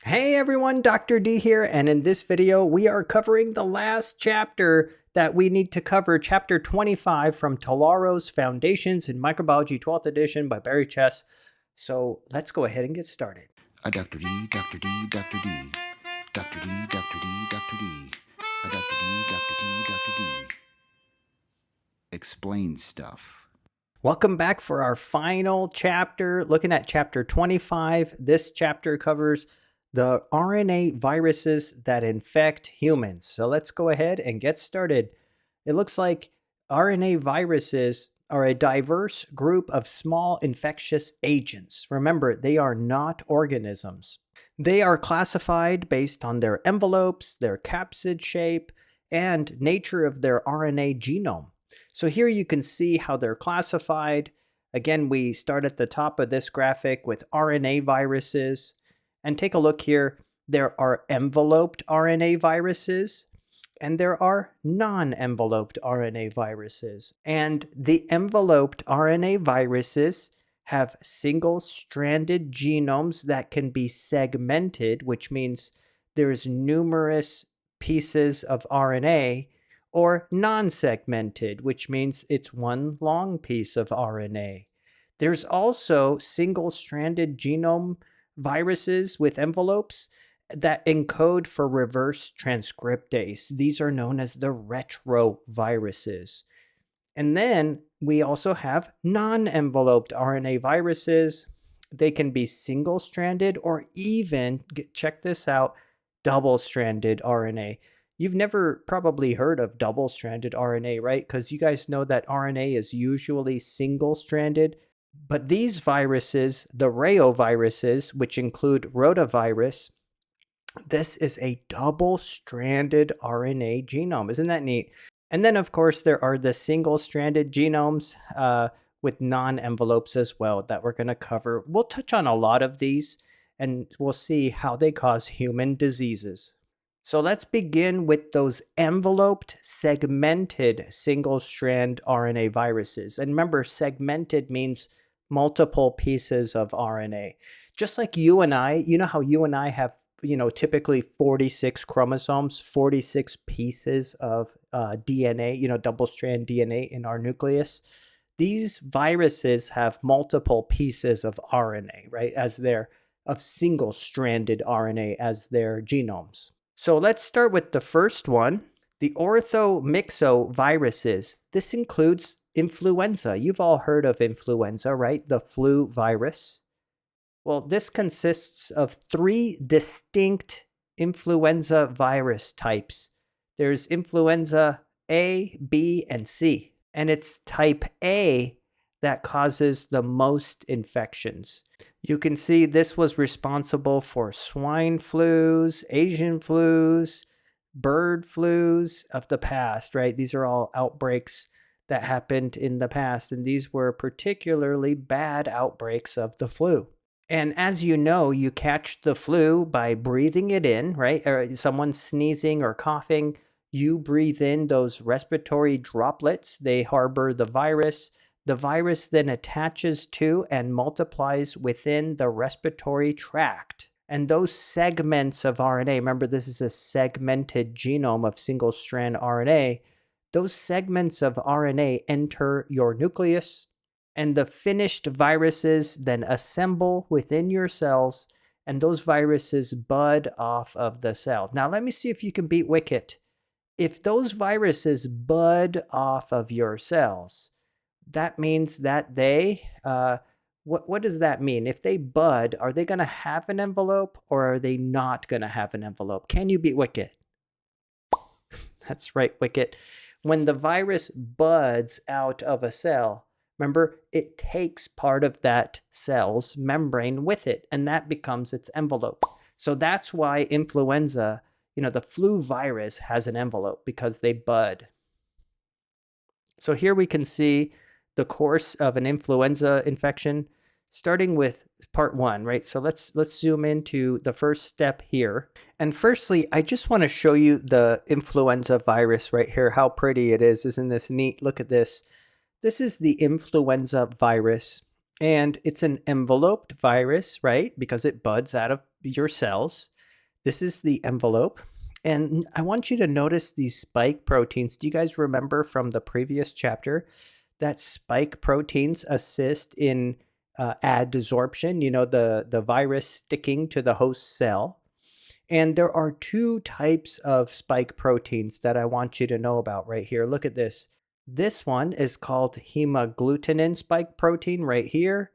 Hey everyone, Dr. D here, and in this video we are covering the last chapter that we need to cover, chapter 25 from Talaro's Foundations in Microbiology 12th edition by Barry Chess. So let's go ahead and get started. Dr. D, Dr. D, Dr. D, Dr. D, Dr. D, Dr. D, Dr. D, Dr. D, Dr. D. Explain stuff. Welcome back for our final chapter, looking at chapter 25. This chapter covers the RNA viruses that infect humans. So let's go ahead and get started. It looks like RNA viruses are a diverse group of small infectious agents. Remember, they are not organisms. They are classified based on their envelopes, their capsid shape, and nature of their RNA genome. So here you can see how they're classified. Again, we start at the top of this graphic with RNA viruses. And take a look here. There are enveloped RNA viruses, and there are non-enveloped RNA viruses. And the enveloped RNA viruses have single-stranded genomes that can be segmented, which means there's numerous pieces of RNA, or non-segmented, which means it's one long piece of RNA. There's also single-stranded genome viruses with envelopes that encode for reverse transcriptase. These are known as the retroviruses. And then we also have non-enveloped RNA viruses. They can be single-stranded or even, check this out, double-stranded RNA. You've never probably heard of double-stranded RNA, right? Because you guys know that RNA is usually single-stranded. But these viruses, the Reoviruses, which include Rotavirus, this is a double-stranded RNA genome. Isn't that neat? And then, of course, there are the single-stranded genomes with non-envelopes as well that we're going to cover. We'll touch on a lot of these, and we'll see how they cause human diseases. So let's begin with those enveloped, segmented single-strand RNA viruses. And remember, segmented means multiple pieces of RNA. Just like you and I, you know how you and I have, typically 46 chromosomes, 46 pieces of DNA, double-strand DNA in our nucleus. These viruses have multiple pieces of RNA, right, of single-stranded RNA as their genomes. So let's start with the first one, the Orthomyxoviruses. This includes influenza. You've all heard of influenza, right? The flu virus. Well, this consists of 3 distinct influenza virus types. There's influenza A, B, and C. And it's type A that causes the most infections. You can see this was responsible for swine flus, Asian flus, bird flus of the past, right? These are all outbreaks that happened in the past, and these were particularly bad outbreaks of the flu. And as you know, you catch the flu by breathing it in, right? Or someone sneezing or coughing, you breathe in those respiratory droplets. They harbor the virus. The virus then attaches to and multiplies within the respiratory tract. And those segments of RNA, remember this is a segmented genome of single-strand RNA, those segments of RNA enter your nucleus, and the finished viruses then assemble within your cells, and those viruses bud off of the cell. Now let me see if you can beat Wicket. If those viruses bud off of your cells, that means that they, what does that mean? If they bud, are they going to have an envelope or are they not going to have an envelope? Can you beat Wicket? That's right, Wicket. When the virus buds out of a cell, remember, it takes part of that cell's membrane with it, and that becomes its envelope. So that's why influenza, the flu virus has an envelope, because they bud. So here we can see the course of an influenza infection, starting with part 1, right? So let's zoom into the first step here. And firstly, I just want to show you the influenza virus right here, how pretty it is. Isn't this neat? Look at this. This is the influenza virus, and it's an enveloped virus, right? Because it buds out of your cells. This is the envelope. And I want you to notice these spike proteins. Do you guys remember from the previous chapter that spike proteins assist in adsorption, the virus sticking to the host cell? And there are two types of spike proteins that I want you to know about right here. Look at this. This one is called hemagglutinin spike protein right here.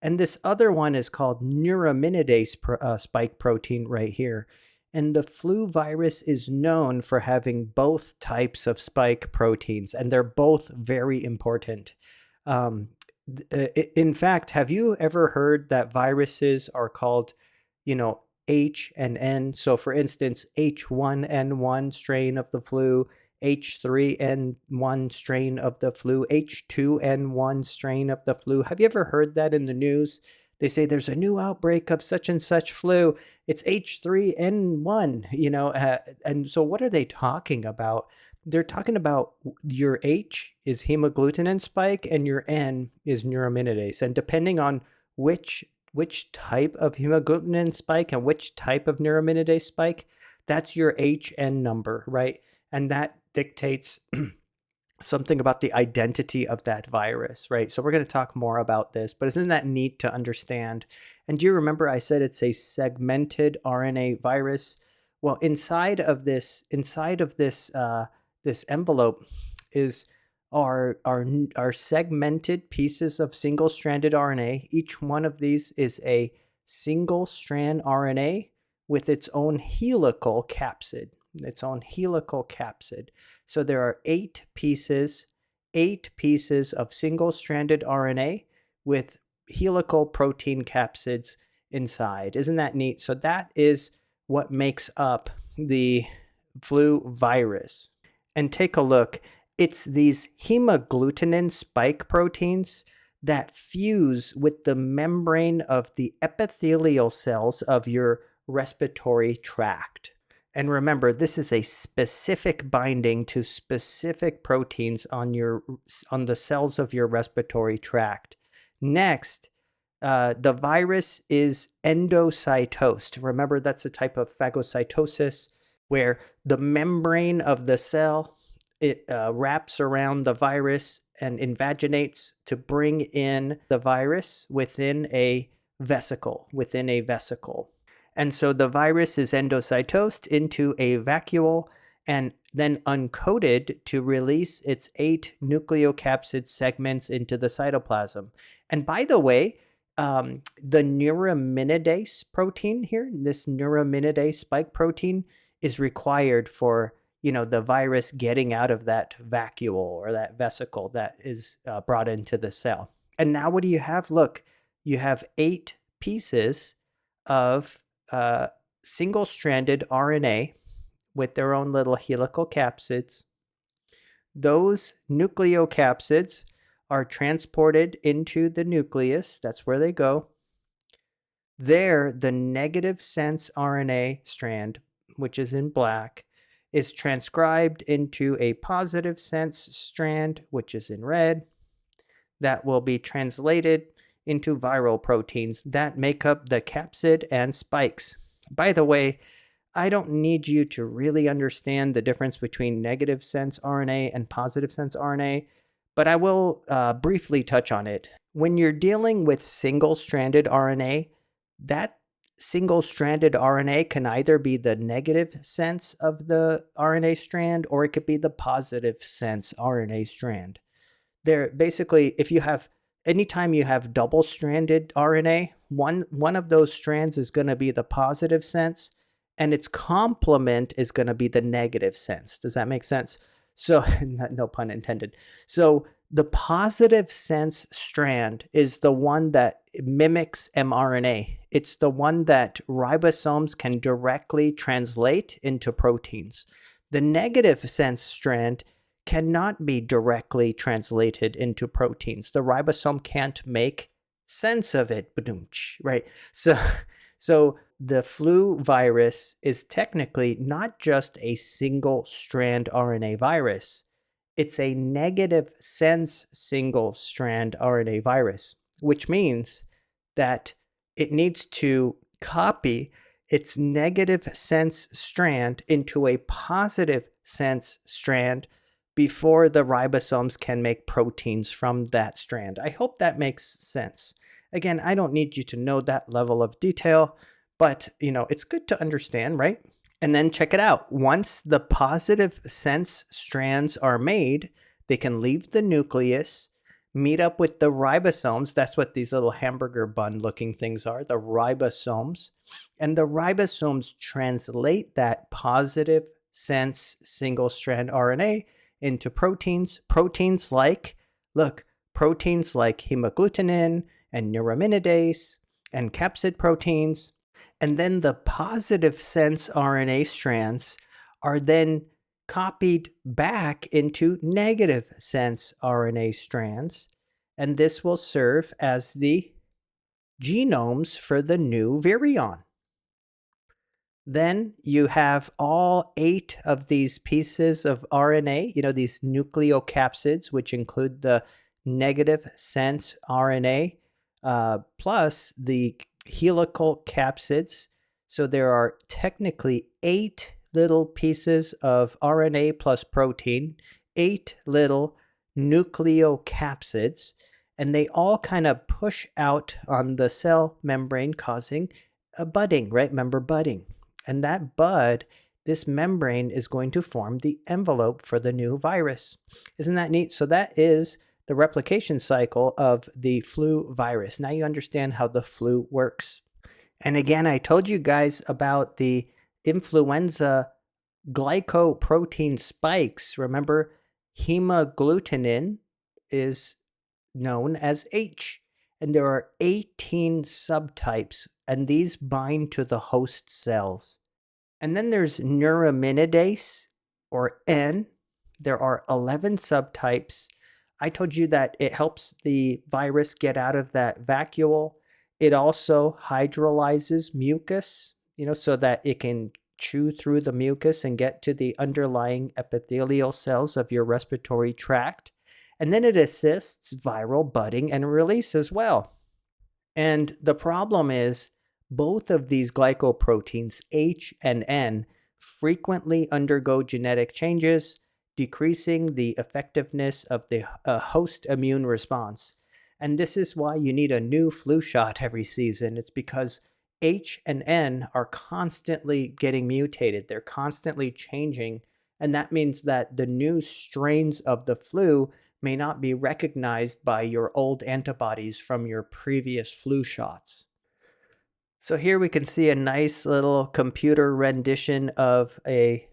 And this other one is called neuraminidase spike protein right here. And the flu virus is known for having both types of spike proteins, and they're both very important. In fact, have you ever heard that viruses are called, H and N? So for instance, H1N1 strain of the flu, H3N1 strain of the flu, H2N1 strain of the flu. Have you ever heard that in the news? They say there's a new outbreak of such and such flu. It's H3N1, and so what are they talking about? They're talking about your H is hemagglutinin spike and your N is neuraminidase. And depending on which type of hemagglutinin spike and which type of neuraminidase spike, that's your HN number, right? And that dictates something about the identity of that virus, right? So we're going to talk more about this, but isn't that neat to understand? And do you remember I said it's a segmented RNA virus? Well, inside of this envelope are segmented pieces of single-stranded RNA. Each one of these is a single-strand RNA with its own helical capsid. So there are 8 pieces of single-stranded RNA with helical protein capsids inside. Isn't that neat? So that is what makes up the flu virus. And take a look. It's these hemagglutinin spike proteins that fuse with the membrane of the epithelial cells of your respiratory tract. And remember, this is a specific binding to specific proteins on the cells of your respiratory tract. Next, the virus is endocytosed. Remember, that's a type of phagocytosis where the membrane of the cell, it wraps around the virus and invaginates to bring in the virus within a vesicle. And so the virus is endocytosed into a vacuole and then uncoated to release its 8 nucleocapsid segments into the cytoplasm. And by the way, the neuraminidase protein here, this neuraminidase spike protein, is required for the virus getting out of that vacuole or that vesicle that is brought into the cell. And now what do you have? Look, you have 8 pieces of single-stranded RNA with their own little helical capsids. Those nucleocapsids are transported into the nucleus. That's where they go. There, the negative sense RNA strand, which is in black, is transcribed into a positive sense strand, which is in red, that will be translated into viral proteins that make up the capsid and spikes. By the way, I don't need you to really understand the difference between negative sense RNA and positive sense RNA, but I will briefly touch on it. When you're dealing with single-stranded RNA, that single-stranded RNA can either be the negative sense of the RNA strand or it could be the positive sense RNA strand. There, basically, anytime you have double-stranded RNA, one of those strands is going to be the positive sense, and its complement is going to be the negative sense. Does that make sense? So, no pun intended. So, the positive sense strand is the one that mimics mRNA. It's the one that ribosomes can directly translate into proteins. The negative sense strand cannot be directly translated into proteins. The ribosome can't make sense of it, right? So the flu virus is technically not just a single strand RNA virus. It's a negative sense single strand RNA virus, which means that it needs to copy its negative sense strand into a positive sense strand before the ribosomes can make proteins from that strand. I hope that makes sense. Again, I don't need you to know that level of detail, but it's good to understand, right? And then check it out. Once the positive sense strands are made, they can leave the nucleus, meet up with the ribosomes. That's what these little hamburger bun looking things are, the ribosomes. And the ribosomes translate that positive sense single strand RNA into proteins. Proteins like hemagglutinin and neuraminidase and capsid proteins. And then the positive sense RNA strands are then copied back into negative sense RNA strands. And this will serve as the genomes for the new virion. Then you have all 8 of these pieces of RNA, these nucleocapsids, which include the negative sense RNA, plus the helical capsids. So there are technically 8 little pieces of RNA plus protein, 8 little nucleocapsids, and they all kind of push out on the cell membrane, causing a budding, right? Remember budding. And that bud, this membrane is going to form the envelope for the new virus. Isn't that neat? So that is the replication cycle of the flu virus. Now you understand how the flu works. And again, I told you guys about the influenza glycoprotein spikes. Remember, hemagglutinin is known as H. And there are 18 subtypes, and these bind to the host cells. And then there's neuraminidase, or N. There are 11 subtypes. I told you that it helps the virus get out of that vacuole. It also hydrolyzes mucus, so that it can chew through the mucus and get to the underlying epithelial cells of your respiratory tract. And then it assists viral budding and release as well. And the problem is both of these glycoproteins, H and N, frequently undergo genetic changes, decreasing the effectiveness of the host immune response. And this is why you need a new flu shot every season. It's because H and N are constantly getting mutated. They're constantly changing. And that means that the new strains of the flu may not be recognized by your old antibodies from your previous flu shots. So here we can see a nice little computer rendition of a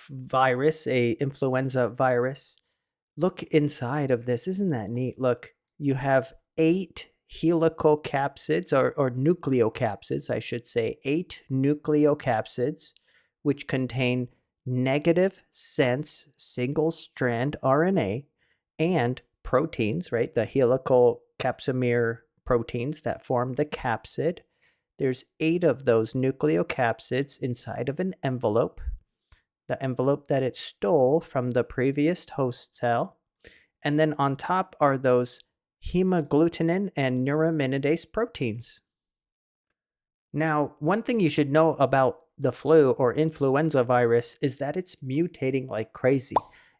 virus, a influenza virus. Look inside of this. Isn't that neat? Look, you have 8 helical capsids, or nucleocapsids, I should say, 8 nucleocapsids, which contain negative sense single strand RNA and proteins, right? The helical capsomer proteins that form the capsid. There's 8 of those nucleocapsids inside of an envelope, the envelope that it stole from the previous host cell. And then on top are those hemagglutinin and neuraminidase proteins. Now, one thing you should know about the flu or influenza virus is that it's mutating like crazy.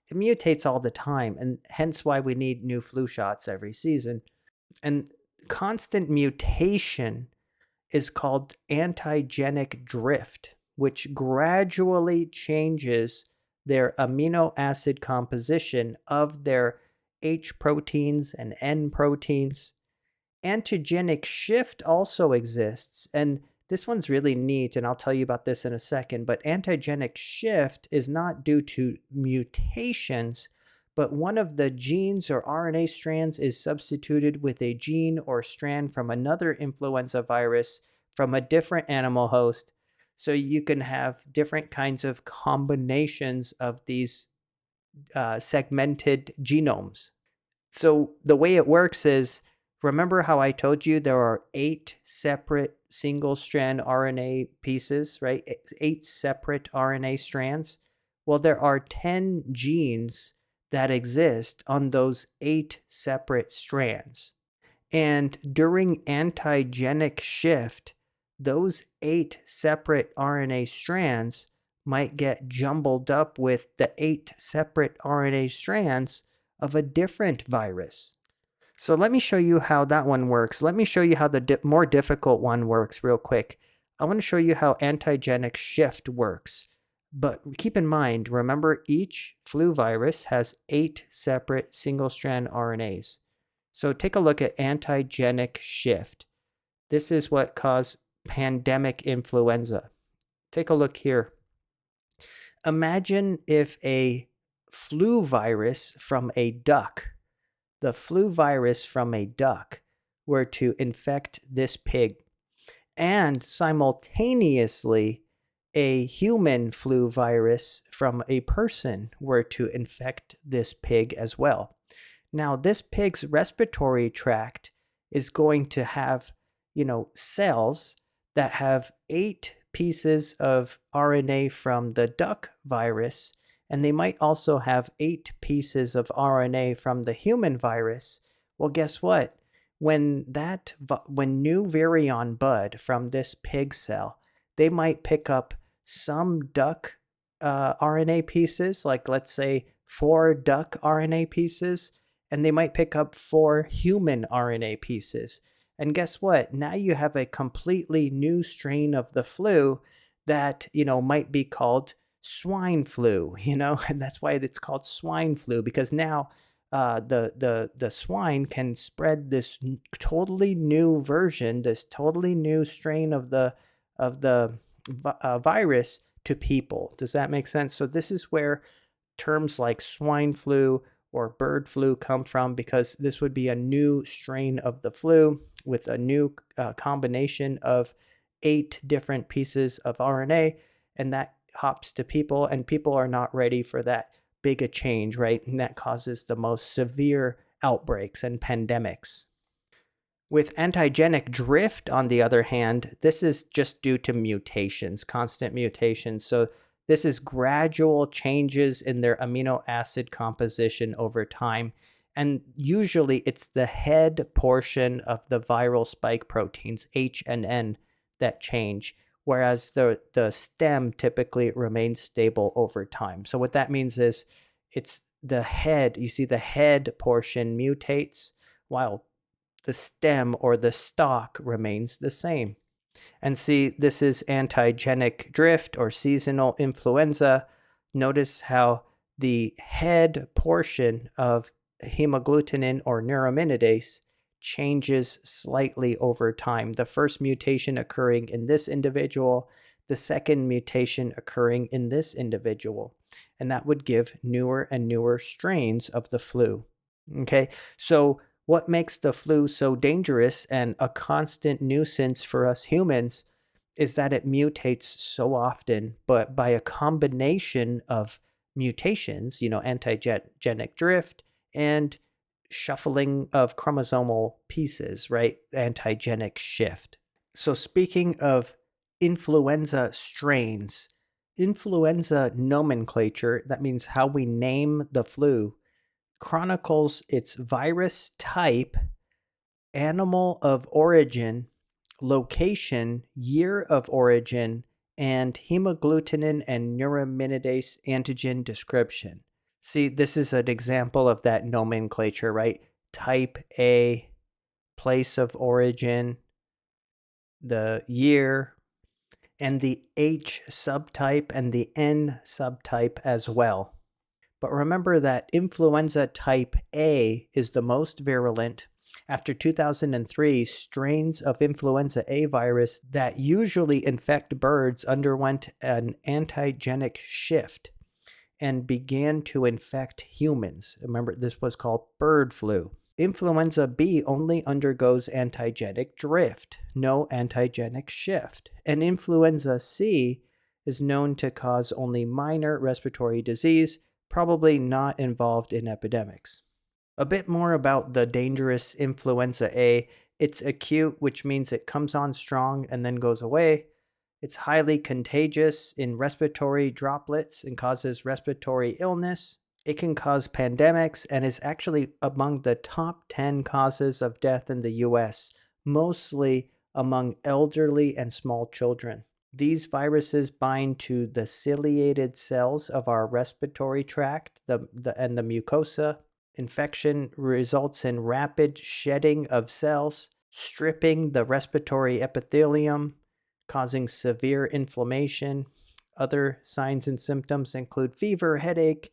It mutates all the time, and hence why we need new flu shots every season. And constant mutation is called antigenic drift, which gradually changes their amino acid composition of their H proteins and N proteins. Antigenic shift also exists, and this one's really neat, and I'll tell you about this in a second, but antigenic shift is not due to mutations, but one of the genes or RNA strands is substituted with a gene or strand from another influenza virus from a different animal host. So you can have different kinds of combinations of these segmented genomes. So the way it works is, remember how I told you there are 8 separate single-strand RNA pieces, right? 8 separate RNA strands. Well, there are 10 genes that exist on those 8 separate strands. And during antigenic shift, those 8 separate RNA strands might get jumbled up with the 8 separate RNA strands of a different virus. So let me show you how that one works. Let me show you how the more difficult one works real quick. I want to show you how antigenic shift works. But keep in mind, remember, each flu virus has 8 separate single-strand RNAs. So take a look at antigenic shift. This is what caused pandemic influenza. Take a look here. Imagine if a flu virus from a duck, the flu virus from a duck, were to infect this pig, and simultaneously a human flu virus from a person were to infect this pig as well. Now, this pig's respiratory tract is going to have, cells that have 8 pieces of RNA from the duck virus, and they might also have 8 pieces of RNA from the human virus. Well, guess what? When new virion bud from this pig cell, they might pick up some duck RNA pieces, like let's say 4 duck RNA pieces, and they might pick up 4 human RNA pieces. And guess what? Now you have a completely new strain of the flu that, might be called swine flu, and that's why it's called swine flu, because now the swine can spread this totally new version, this totally new strain of the virus to people. Does that make sense? So this is where terms like swine flu or bird flu come from, because this would be a new strain of the flu with a new combination of 8 different pieces of RNA, and that hops to people, and people are not ready for that big a change, right? And that causes the most severe outbreaks and pandemics. With antigenic drift, on the other hand, this is just due to mutations, constant mutations. So this is gradual changes in their amino acid composition over time. And usually it's the head portion of the viral spike proteins, H and N, that change, whereas the stem typically remains stable over time. So what that means is it's the head, you see the head portion mutates while the stem or the stalk remains the same. And see, this is antigenic drift or seasonal influenza. Notice how the head portion of hemagglutinin or neuraminidase changes slightly over time. The first mutation occurring in this individual, the second mutation occurring in this individual. And that would give newer and newer strains of the flu. Okay, so what makes the flu so dangerous and a constant nuisance for us humans is that it mutates so often, but by a combination of mutations, antigenic drift and shuffling of chromosomal pieces, right? Antigenic shift. So speaking of influenza strains, influenza nomenclature, that means how we name the flu, chronicles its virus type, animal of origin, location, year of origin, and hemagglutinin and neuraminidase antigen description. See, this is an example of that nomenclature, right? Type A, place of origin, the year, and the H subtype and the N subtype as well. But remember that influenza type A is the most virulent. After 2003, strains of influenza A virus that usually infect birds underwent an antigenic shift and began to infect humans. Remember, this was called bird flu. Influenza B only undergoes antigenic drift, no antigenic shift. And influenza C is known to cause only minor respiratory disease, probably not involved in epidemics. A bit more about the dangerous influenza A. It's acute, which means it comes on strong and then goes away. It's highly contagious in respiratory droplets and causes respiratory illness. It can cause pandemics and is actually among the top 10 causes of death in the US, mostly among elderly and small children. These viruses bind to the ciliated cells of our respiratory tract and the mucosa. Infection results in rapid shedding of cells, stripping the respiratory epithelium, causing severe inflammation. Other signs and symptoms include fever, headache,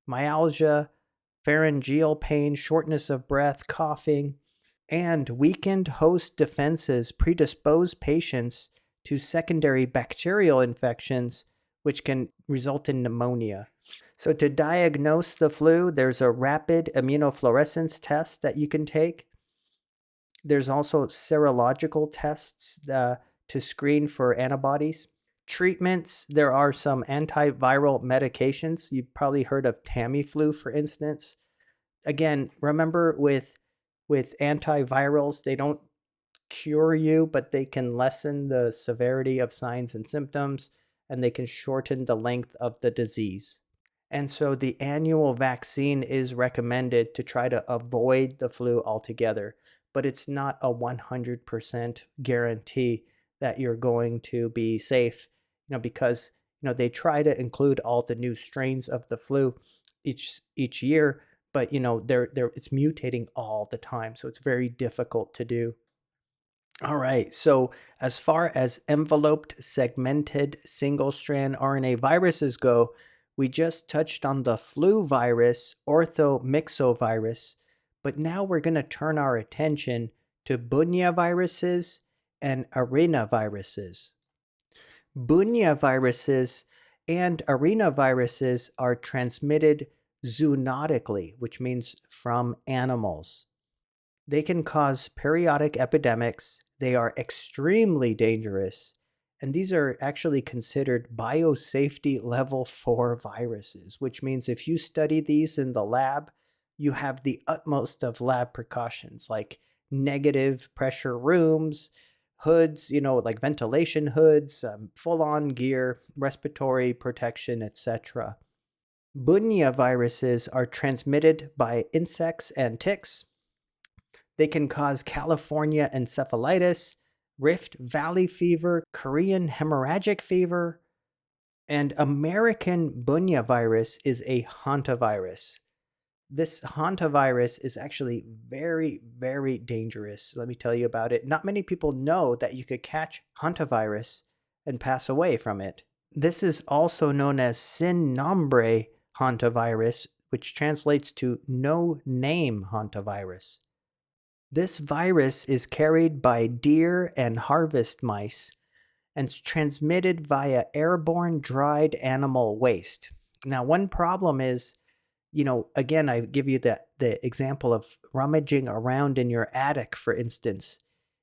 myalgia, pharyngeal pain, shortness of breath, coughing, and weakened host defenses predispose patients to secondary bacterial infections, which can result in pneumonia. So, to diagnose the flu, there's a rapid immunofluorescence test that you can take. There's also serological tests to screen for antibodies. Treatments, there are some antiviral medications. You've probably heard of Tamiflu, for instance. Again, remember with antivirals, they don't cure you, but they can lessen the severity of signs and symptoms, and they can shorten the length of the disease. And so the annual vaccine is recommended to try to avoid the flu altogether, but it's not a 100% guarantee that you're going to be safe, because they try to include all the new strains of the flu each year, but it's mutating all the time, so it's very difficult to do. All right, so as far as enveloped segmented single strand RNA viruses go, we just touched on the flu virus, Orthomyxovirus, but now we're going to turn our attention to Bunyaviruses and Arenaviruses. Bunyaviruses and Arenaviruses are transmitted zoonotically, which means from animals. They can cause periodic epidemics. They are extremely dangerous. And these are actually considered biosafety level 4 viruses, which means if you study these in the lab, you have the utmost of lab precautions like negative pressure rooms, hoods, like ventilation hoods, full-on gear, respiratory protection, etc. Bunyaviruses are transmitted by insects and ticks. They can cause California encephalitis, Rift Valley fever, Korean hemorrhagic fever, and American Bunyavirus is a hantavirus. This hantavirus is actually very, very dangerous. Let me tell you about it. Not many people know that you could catch hantavirus and pass away from it. This is also known as sin nombre hantavirus, which translates to no name hantavirus. This virus is carried by deer and harvest mice and is transmitted via airborne dried animal waste. Now, one problem is, again, I give you the example of rummaging around in your attic, for instance.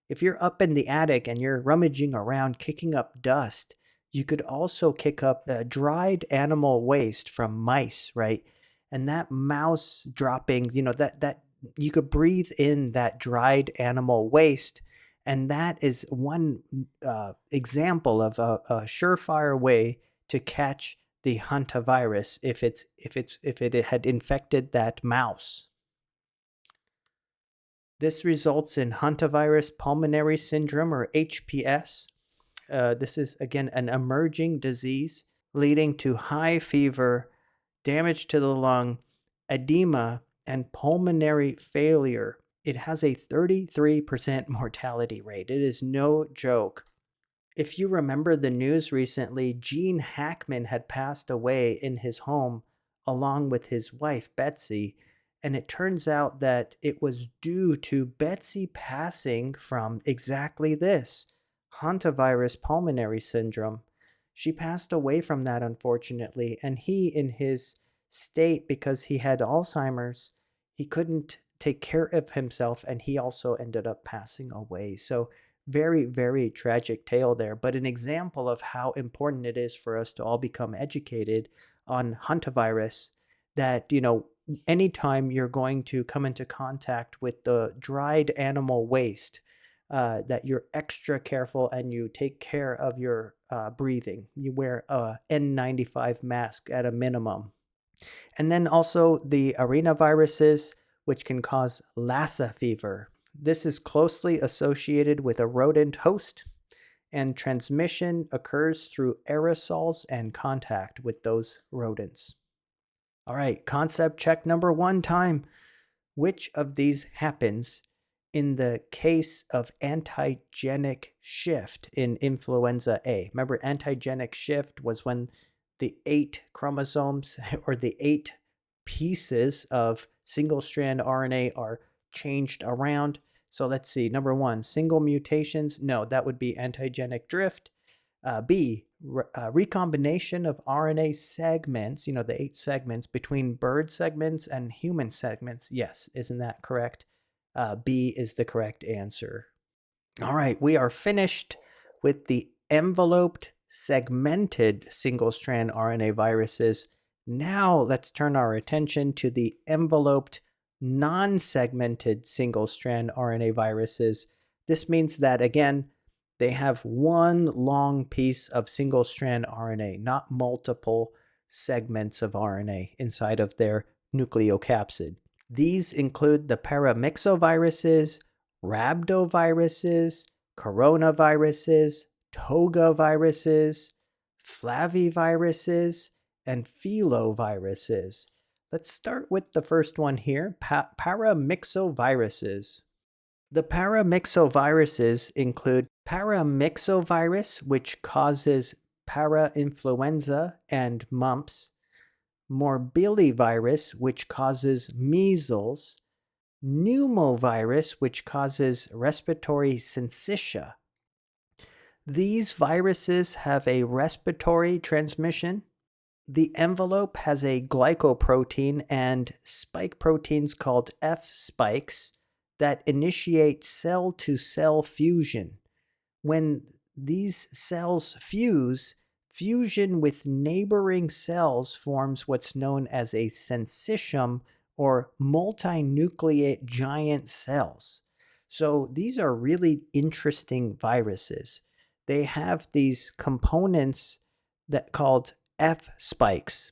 If you're up in the attic and you're rummaging around, kicking up dust, you could also kick up dried animal waste from mice, right? And that mouse droppings, that you could breathe in that dried animal waste, and that is one example of a surefire way to catch the hantavirus if it had infected that mouse. This results in hantavirus pulmonary syndrome, or HPS. This is again an emerging disease leading to high fever, damage to the lung, edema, and pulmonary failure. It has a 33% mortality rate. It is no joke. If you remember the news recently, Gene Hackman had passed away in his home along with his wife, Betsy, and it turns out that it was due to Betsy passing from exactly this, hantavirus pulmonary syndrome. She passed away from that, unfortunately, and he, in his state, because he had Alzheimer's, he couldn't take care of himself, and he also ended up passing away. So very, very tragic tale there, but an example of how important it is for us to all become educated on hantavirus, that, anytime you're going to come into contact with the dried animal waste, that you're extra careful and you take care of your breathing. You wear a N95 mask at a minimum. And then also the arenaviruses, which can cause Lassa fever. This is closely associated with a rodent host, and transmission occurs through aerosols and contact with those rodents. All right, concept check number 1 time. Which of these happens in the case of antigenic shift in influenza A? Remember, antigenic shift was when the 8 chromosomes or the 8 pieces of single-strand RNA are changed around. So let's see. Number 1, single mutations. No, that would be antigenic drift. B, recombination of RNA segments, the 8 segments between bird segments and human segments. Yes, isn't that correct? B is the correct answer. All right, we are finished with the enveloped segmented single-strand RNA viruses. Now let's turn our attention to the enveloped non-segmented single-strand RNA viruses. This means that, again, they have one long piece of single-strand RNA, not multiple segments of RNA inside of their nucleocapsid. These include the Paramyxoviruses, Rhabdoviruses, Coronaviruses, Togaviruses, Flaviviruses, and Filoviruses. Let's start with the first one here, Paramyxoviruses. The Paramyxoviruses include Paramyxovirus, which causes parainfluenza and mumps, Morbillivirus, which causes measles, Pneumovirus, which causes respiratory syncytia. These viruses have a respiratory transmission. The envelope has a glycoprotein and spike proteins called F spikes that initiate cell-to-cell fusion. When these cells fuse, fusion with neighboring cells forms what's known as a syncytium or multinucleate giant cells. So these are really interesting viruses. They have these components that called F spikes.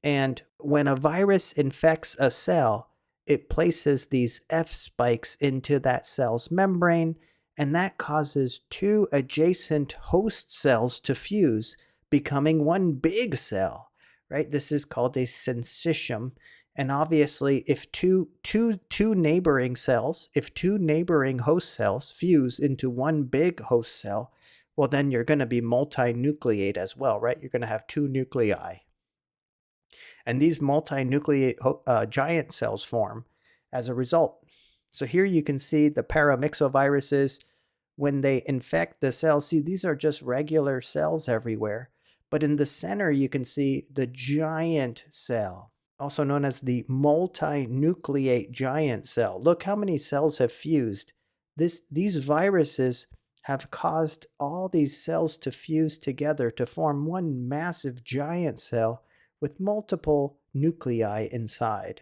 And when a virus infects a cell, it places these F spikes into that cell's membrane, and that causes 2 adjacent host cells to fuse, becoming one big cell, right? This is called a syncytium. And obviously, if two neighboring host cells fuse into one big host cell, well, then you're going to be multinucleate as well, right? You're going to have 2 nuclei. And these multinucleate giant cells form as a result. So here you can see the Paramyxoviruses, when they infect the cells. See, these are just regular cells everywhere. But in the center, you can see the giant cell, also known as the multinucleate giant cell. Look how many cells have fused. These viruses have caused all these cells to fuse together to form one massive giant cell with multiple nuclei inside.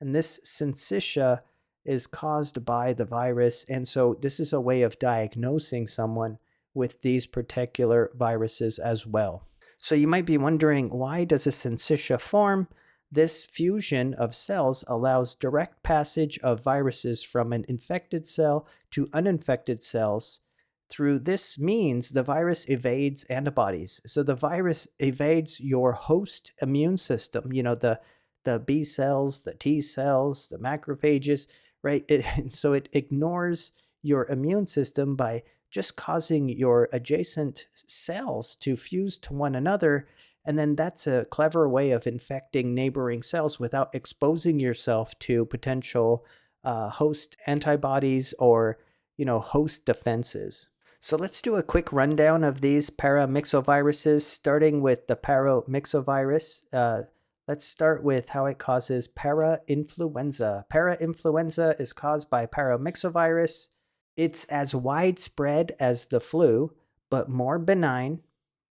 And this syncytia is caused by the virus, and so this is a way of diagnosing someone with these particular viruses as well. So you might be wondering, why does a syncytia form? This fusion of cells allows direct passage of viruses from an infected cell to uninfected cells. Through this means, the virus evades antibodies. So the virus evades your host immune system, the B cells, the T cells, the macrophages, right? So it ignores your immune system by just causing your adjacent cells to fuse to one another. And then that's a clever way of infecting neighboring cells without exposing yourself to potential host antibodies or, host defenses. So let's do a quick rundown of these Paramyxoviruses, starting with the Paramyxovirus. Let's start with how it causes parainfluenza. Parainfluenza is caused by Paramyxovirus. It's as widespread as the flu, but more benign.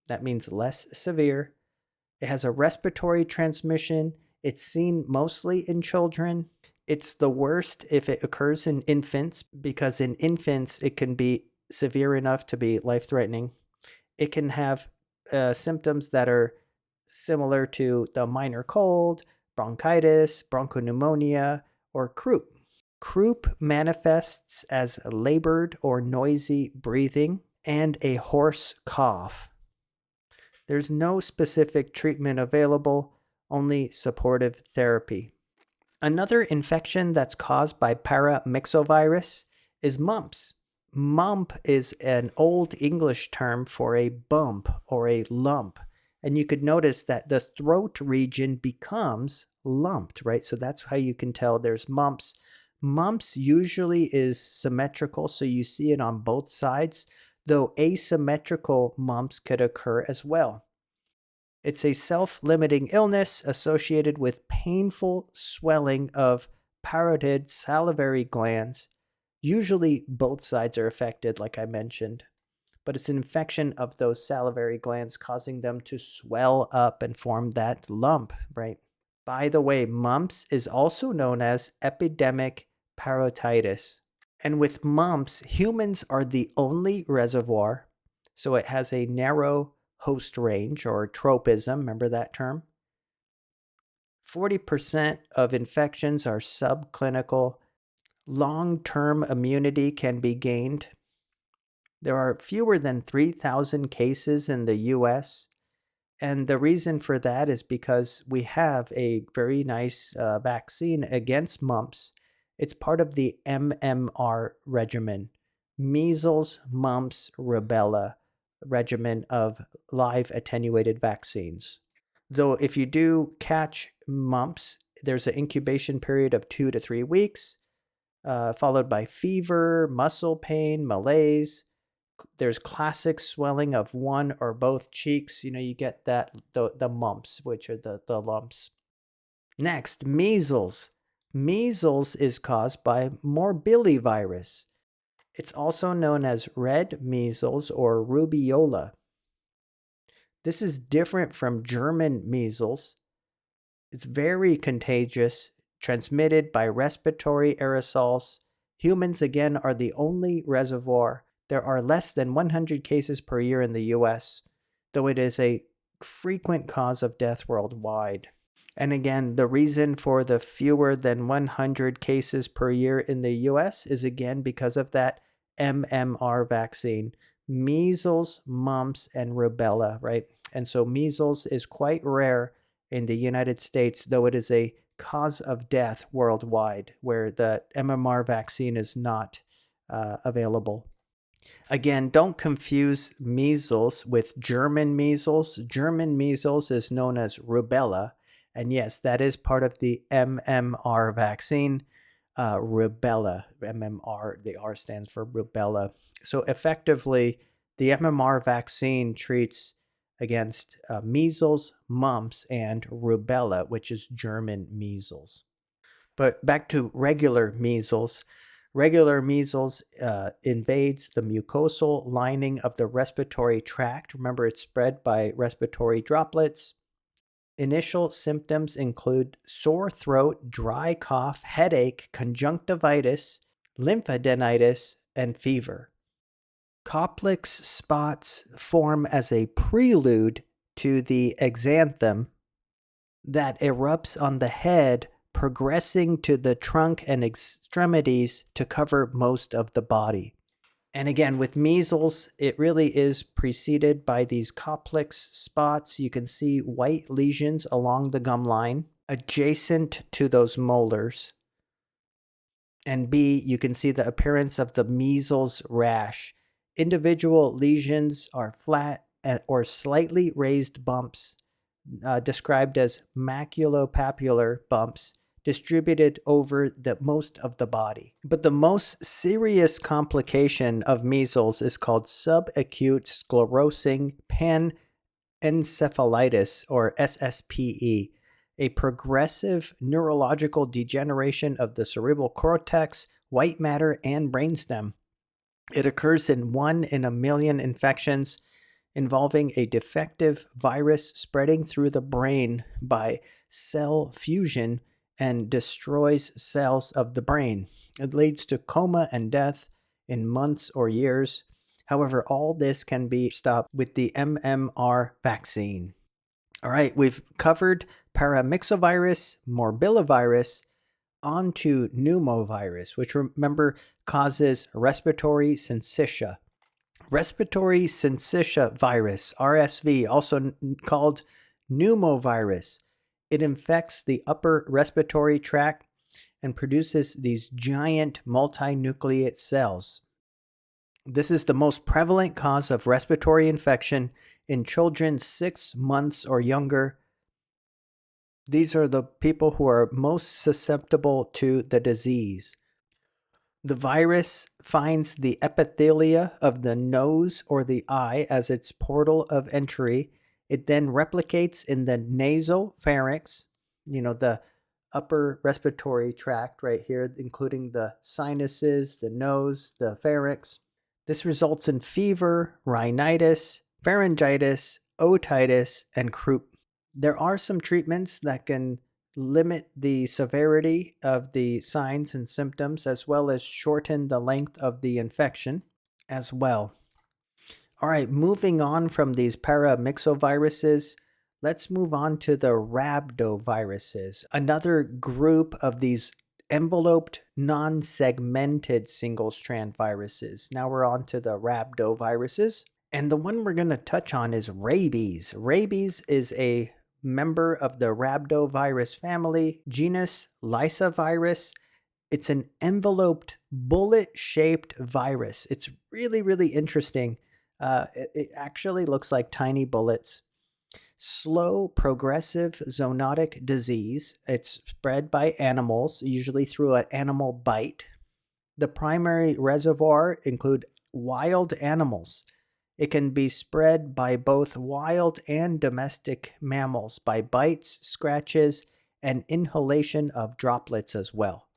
That means less severe. It has a respiratory transmission. It's seen mostly in children. It's the worst if it occurs in infants, because in infants it can be severe enough to be life-threatening. It can have symptoms that are similar to the minor cold, bronchitis, bronchopneumonia, or croup. Croup manifests as labored or noisy breathing and a hoarse cough. There's no specific treatment available, only supportive therapy. Another infection that's caused by Paramyxovirus is mumps. Mump is an old English term for a bump or a lump. And you could notice that the throat region becomes lumped, right? So that's how you can tell there's mumps. Mumps usually is symmetrical, so you see it on both sides, though asymmetrical mumps could occur as well. It's a self-limiting illness associated with painful swelling of parotid salivary glands. Usually both sides are affected, like I mentioned, but it's an infection of those salivary glands causing them to swell up and form that lump, right? By the way, mumps is also known as epidemic parotitis. And with mumps, humans are the only reservoir, so it has a narrow host range or tropism, remember that term? 40% of infections are subclinical. Long-term immunity can be gained. There are fewer than 3,000 cases in the US, and the reason for that is because we have a very nice vaccine against mumps. It's part of the MMR regimen, measles, mumps, rubella regimen of live attenuated vaccines. Though if you do catch mumps, there's an incubation period of 2 to 3 weeks, followed by fever, muscle pain, malaise. There's classic swelling of one or both cheeks. You get that the mumps, which are the lumps. Next, measles. Measles is caused by Morbillivirus. It's also known as red measles or rubeola. This is different from German measles. It's very contagious, transmitted by respiratory aerosols. Humans, again, are the only reservoir. There are less than 100 cases per year in the US, though it is a frequent cause of death worldwide. And again, the reason for the fewer than 100 cases per year in the US is again because of that MMR vaccine, measles, mumps, and rubella, right? And so measles is quite rare in the United States, though it is a cause of death worldwide, where the MMR vaccine is not available. Again, don't confuse measles with German measles. German measles is known as rubella. And yes, that is part of the MMR vaccine. Rubella, MMR, the R stands for rubella. So effectively, the MMR vaccine treats against measles, mumps, and rubella, which is German measles. But back to regular measles. Regular measles invades the mucosal lining of the respiratory tract. Remember, it's spread by respiratory droplets. Initial symptoms include sore throat, dry cough, headache, conjunctivitis, lymphadenitis, and fever. Complex spots form as a prelude to the exanthem that erupts on the head, progressing to the trunk and extremities to cover most of the body. And again, with measles, it really is preceded by these complex spots. You can see white lesions along the gum line adjacent to those molars. And B, you can see the appearance of the measles rash. Individual lesions are flat or slightly raised bumps, described as maculopapular bumps, distributed over the most of the body. But the most serious complication of measles is called subacute sclerosing panencephalitis, or SSPE, a progressive neurological degeneration of the cerebral cortex, white matter, and brainstem. It occurs in 1 in a million infections, involving a defective virus spreading through the brain by cell fusion and destroys cells of the brain. It leads to coma and death in months or years. However, all this can be stopped with the MMR vaccine. All right, we've covered Paramyxovirus, Morbillivirus, On to Pneumovirus, which remember causes respiratory syncytia. Respiratory syncytia virus, RSV, also called pneumovirus. It infects the upper respiratory tract and produces these giant multinucleate cells. This is the most prevalent cause of respiratory infection in children 6 months or younger. These are the people who are most susceptible to the disease. The virus finds the epithelia of the nose or the eye as its portal of entry. It then replicates in the nasal pharynx, the upper respiratory tract right here, including the sinuses, the nose, the pharynx. This results in fever, rhinitis, pharyngitis, otitis, and croup. There are some treatments that can limit the severity of the signs and symptoms, as well as shorten the length of the infection as well. All right, moving on from these Paramyxoviruses, let's move on to the Rhabdoviruses, another group of these enveloped, non-segmented single-strand viruses. Now we're on to the Rhabdoviruses. And the one we're going to touch on is rabies. Rabies is a member of the Rhabdovirus family, genus Lysavirus. It's an enveloped, bullet-shaped virus. It's really, really interesting. It actually looks like tiny bullets. Slow, progressive zoonotic disease. It's spread by animals, usually through an animal bite. The primary reservoir include wild animals. It can be spread by both wild and domestic mammals by bites, scratches, and inhalation of droplets as well.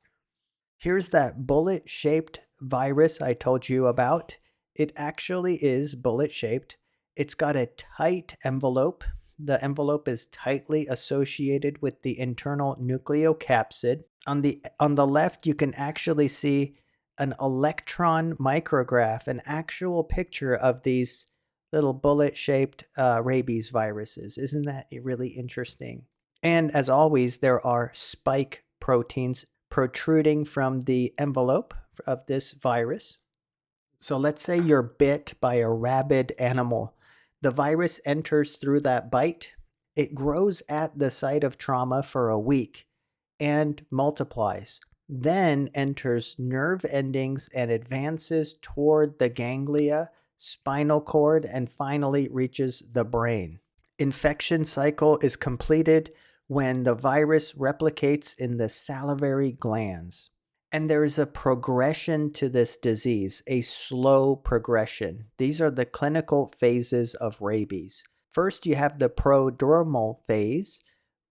Here's that bullet-shaped virus I told you about. It actually is bullet-shaped. It's got a tight envelope. The envelope is tightly associated with the internal nucleocapsid. On the left, you can actually see an electron micrograph, an actual picture of these little bullet-shaped rabies viruses. Isn't that really interesting? And as always, there are spike proteins protruding from the envelope of this virus. So let's say you're bit by a rabid animal. The virus enters through that bite. It grows at the site of trauma for a week and multiplies. Then enters nerve endings and advances toward the ganglia, spinal cord, and finally reaches the brain. Infection cycle is completed when the virus replicates in the salivary glands. And there is a progression to this disease, a slow progression. These are the clinical phases of rabies. First, you have the prodromal phase,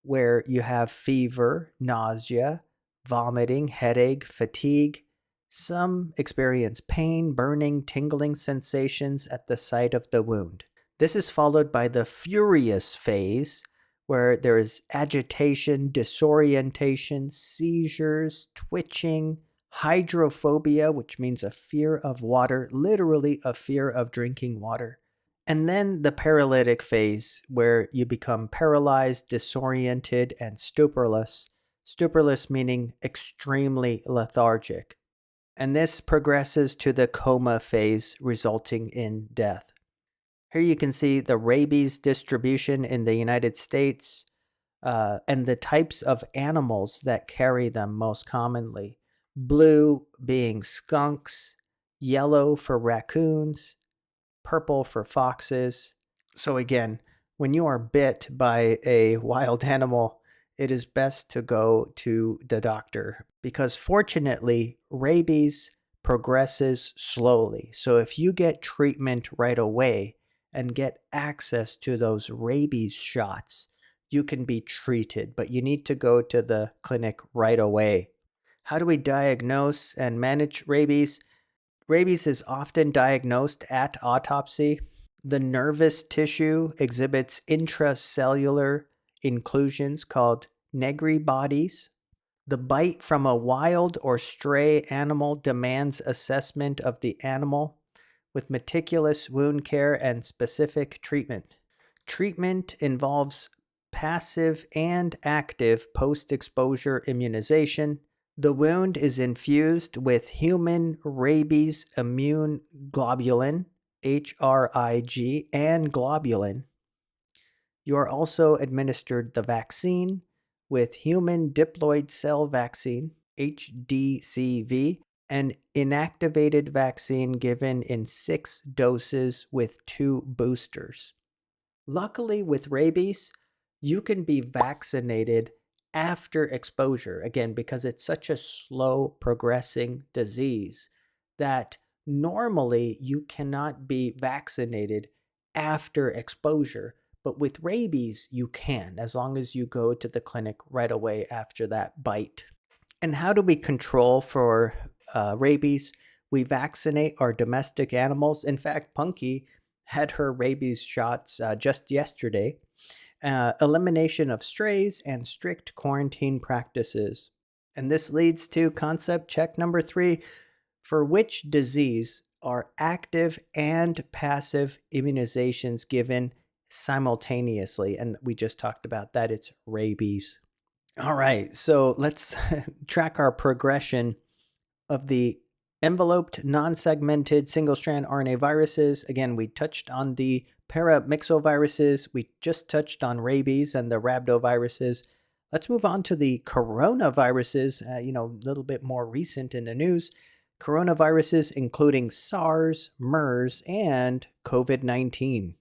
where you have fever, nausea, vomiting, headache, fatigue. Some experience pain, burning, tingling sensations at the site of the wound. This is followed by the furious phase, where there is agitation, disorientation, seizures, twitching, hydrophobia, which means a fear of water, literally a fear of drinking water. And then the paralytic phase, where you become paralyzed, disoriented, and stuporless. Stuporless meaning extremely lethargic. And this progresses to the coma phase, resulting in death. Here you can see the rabies distribution in the United States and the types of animals that carry them most commonly. Blue being skunks, yellow for raccoons, purple for foxes. So again, when you are bit by a wild animal, it is best to go to the doctor because fortunately, rabies progresses slowly. So if you get treatment right away and get access to those rabies shots, you can be treated, but you need to go to the clinic right away. How do we diagnose and manage rabies? Rabies is often diagnosed at autopsy. The nervous tissue exhibits intracellular inclusions called Negri bodies. The bite from a wild or stray animal demands assessment of the animal with meticulous wound care and specific treatment. Treatment involves passive and active post-exposure immunization, The wound is infused with human rabies immune globulin, HRIG, and globulin. You are also administered the vaccine with human diploid cell vaccine, HDCV, an inactivated vaccine given in 6 doses with 2 boosters. Luckily, with rabies, you can be vaccinated after exposure, again, because it's such a slow progressing disease that normally you cannot be vaccinated after exposure. But with rabies, you can, as long as you go to the clinic right away after that bite. And how do we control for rabies? We vaccinate our domestic animals. In fact, Punky had her rabies shots just yesterday. Elimination of strays and strict quarantine practices. And this leads to concept check number 3. For which disease are active and passive immunizations given simultaneously? And we just talked about that. It's rabies. All right, so let's track our progression of the enveloped, non-segmented, single-strand RNA viruses. Again, we touched on the Paramyxoviruses. We just touched on rabies and the Rhabdoviruses. Let's move on to the coronaviruses, a little bit more recent in the news. Coronaviruses including SARS, MERS, and COVID-19.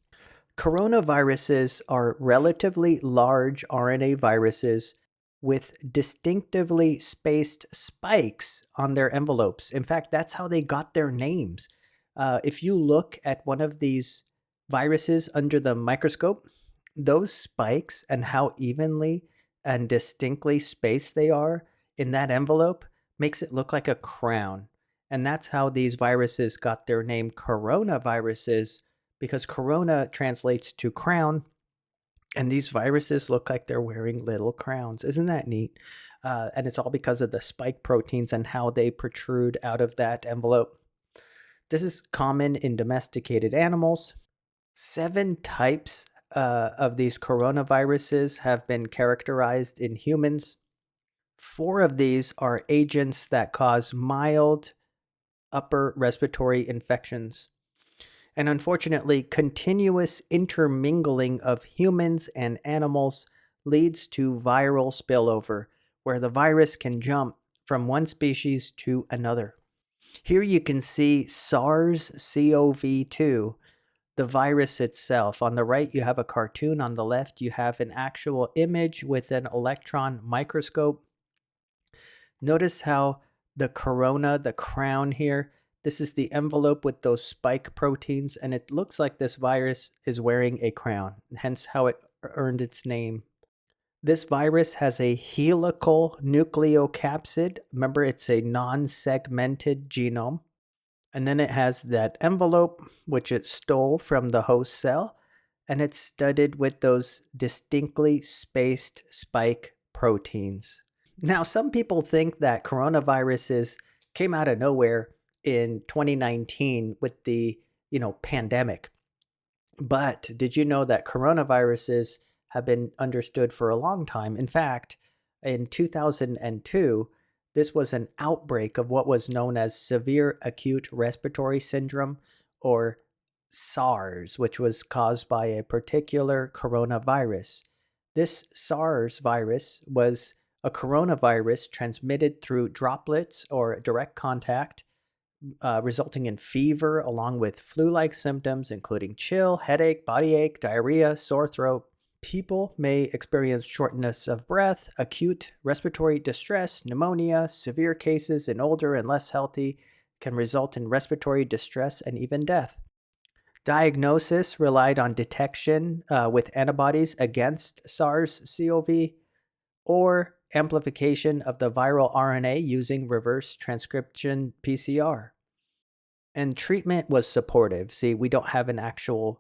Coronaviruses are relatively large RNA viruses with distinctively spaced spikes on their envelopes. In fact, that's how they got their names. If you look at one of these viruses under the microscope, those spikes and how evenly and distinctly spaced they are in that envelope makes it look like a crown. And that's how these viruses got their name coronaviruses, because corona translates to crown. And these viruses look like they're wearing little crowns. Isn't that neat? And it's all because of the spike proteins and how they protrude out of that envelope. This is common in domesticated animals. 7 types of these coronaviruses have been characterized in humans. 4 of these are agents that cause mild upper respiratory infections. And unfortunately, continuous intermingling of humans and animals leads to viral spillover, where the virus can jump from one species to another. Here you can see SARS-CoV-2, the virus itself. On the right, you have a cartoon. On the left, you have an actual image with an electron microscope. Notice how the corona, the crown here, this is the envelope with those spike proteins, and it looks like this virus is wearing a crown, hence how it earned its name. This virus has a helical nucleocapsid. Remember, it's a non-segmented genome. And then it has that envelope, which it stole from the host cell, and it's studded with those distinctly spaced spike proteins. Now, some people think that coronaviruses came out of nowhere in 2019 with the, pandemic. But did you know that coronaviruses have been understood for a long time? In fact, in 2002, this was an outbreak of what was known as severe acute respiratory syndrome, or SARS, which was caused by a particular coronavirus. This SARS virus was a coronavirus transmitted through droplets or direct contact, resulting in fever along with flu-like symptoms, including chill, headache, body ache, diarrhea, sore throat. People may experience shortness of breath, acute respiratory distress, pneumonia. Severe cases in older and less healthy can result in respiratory distress and even death. Diagnosis relied on detection with antibodies against SARS-CoV or amplification of the viral RNA using reverse transcription PCR. And treatment was supportive. See, we don't have an actual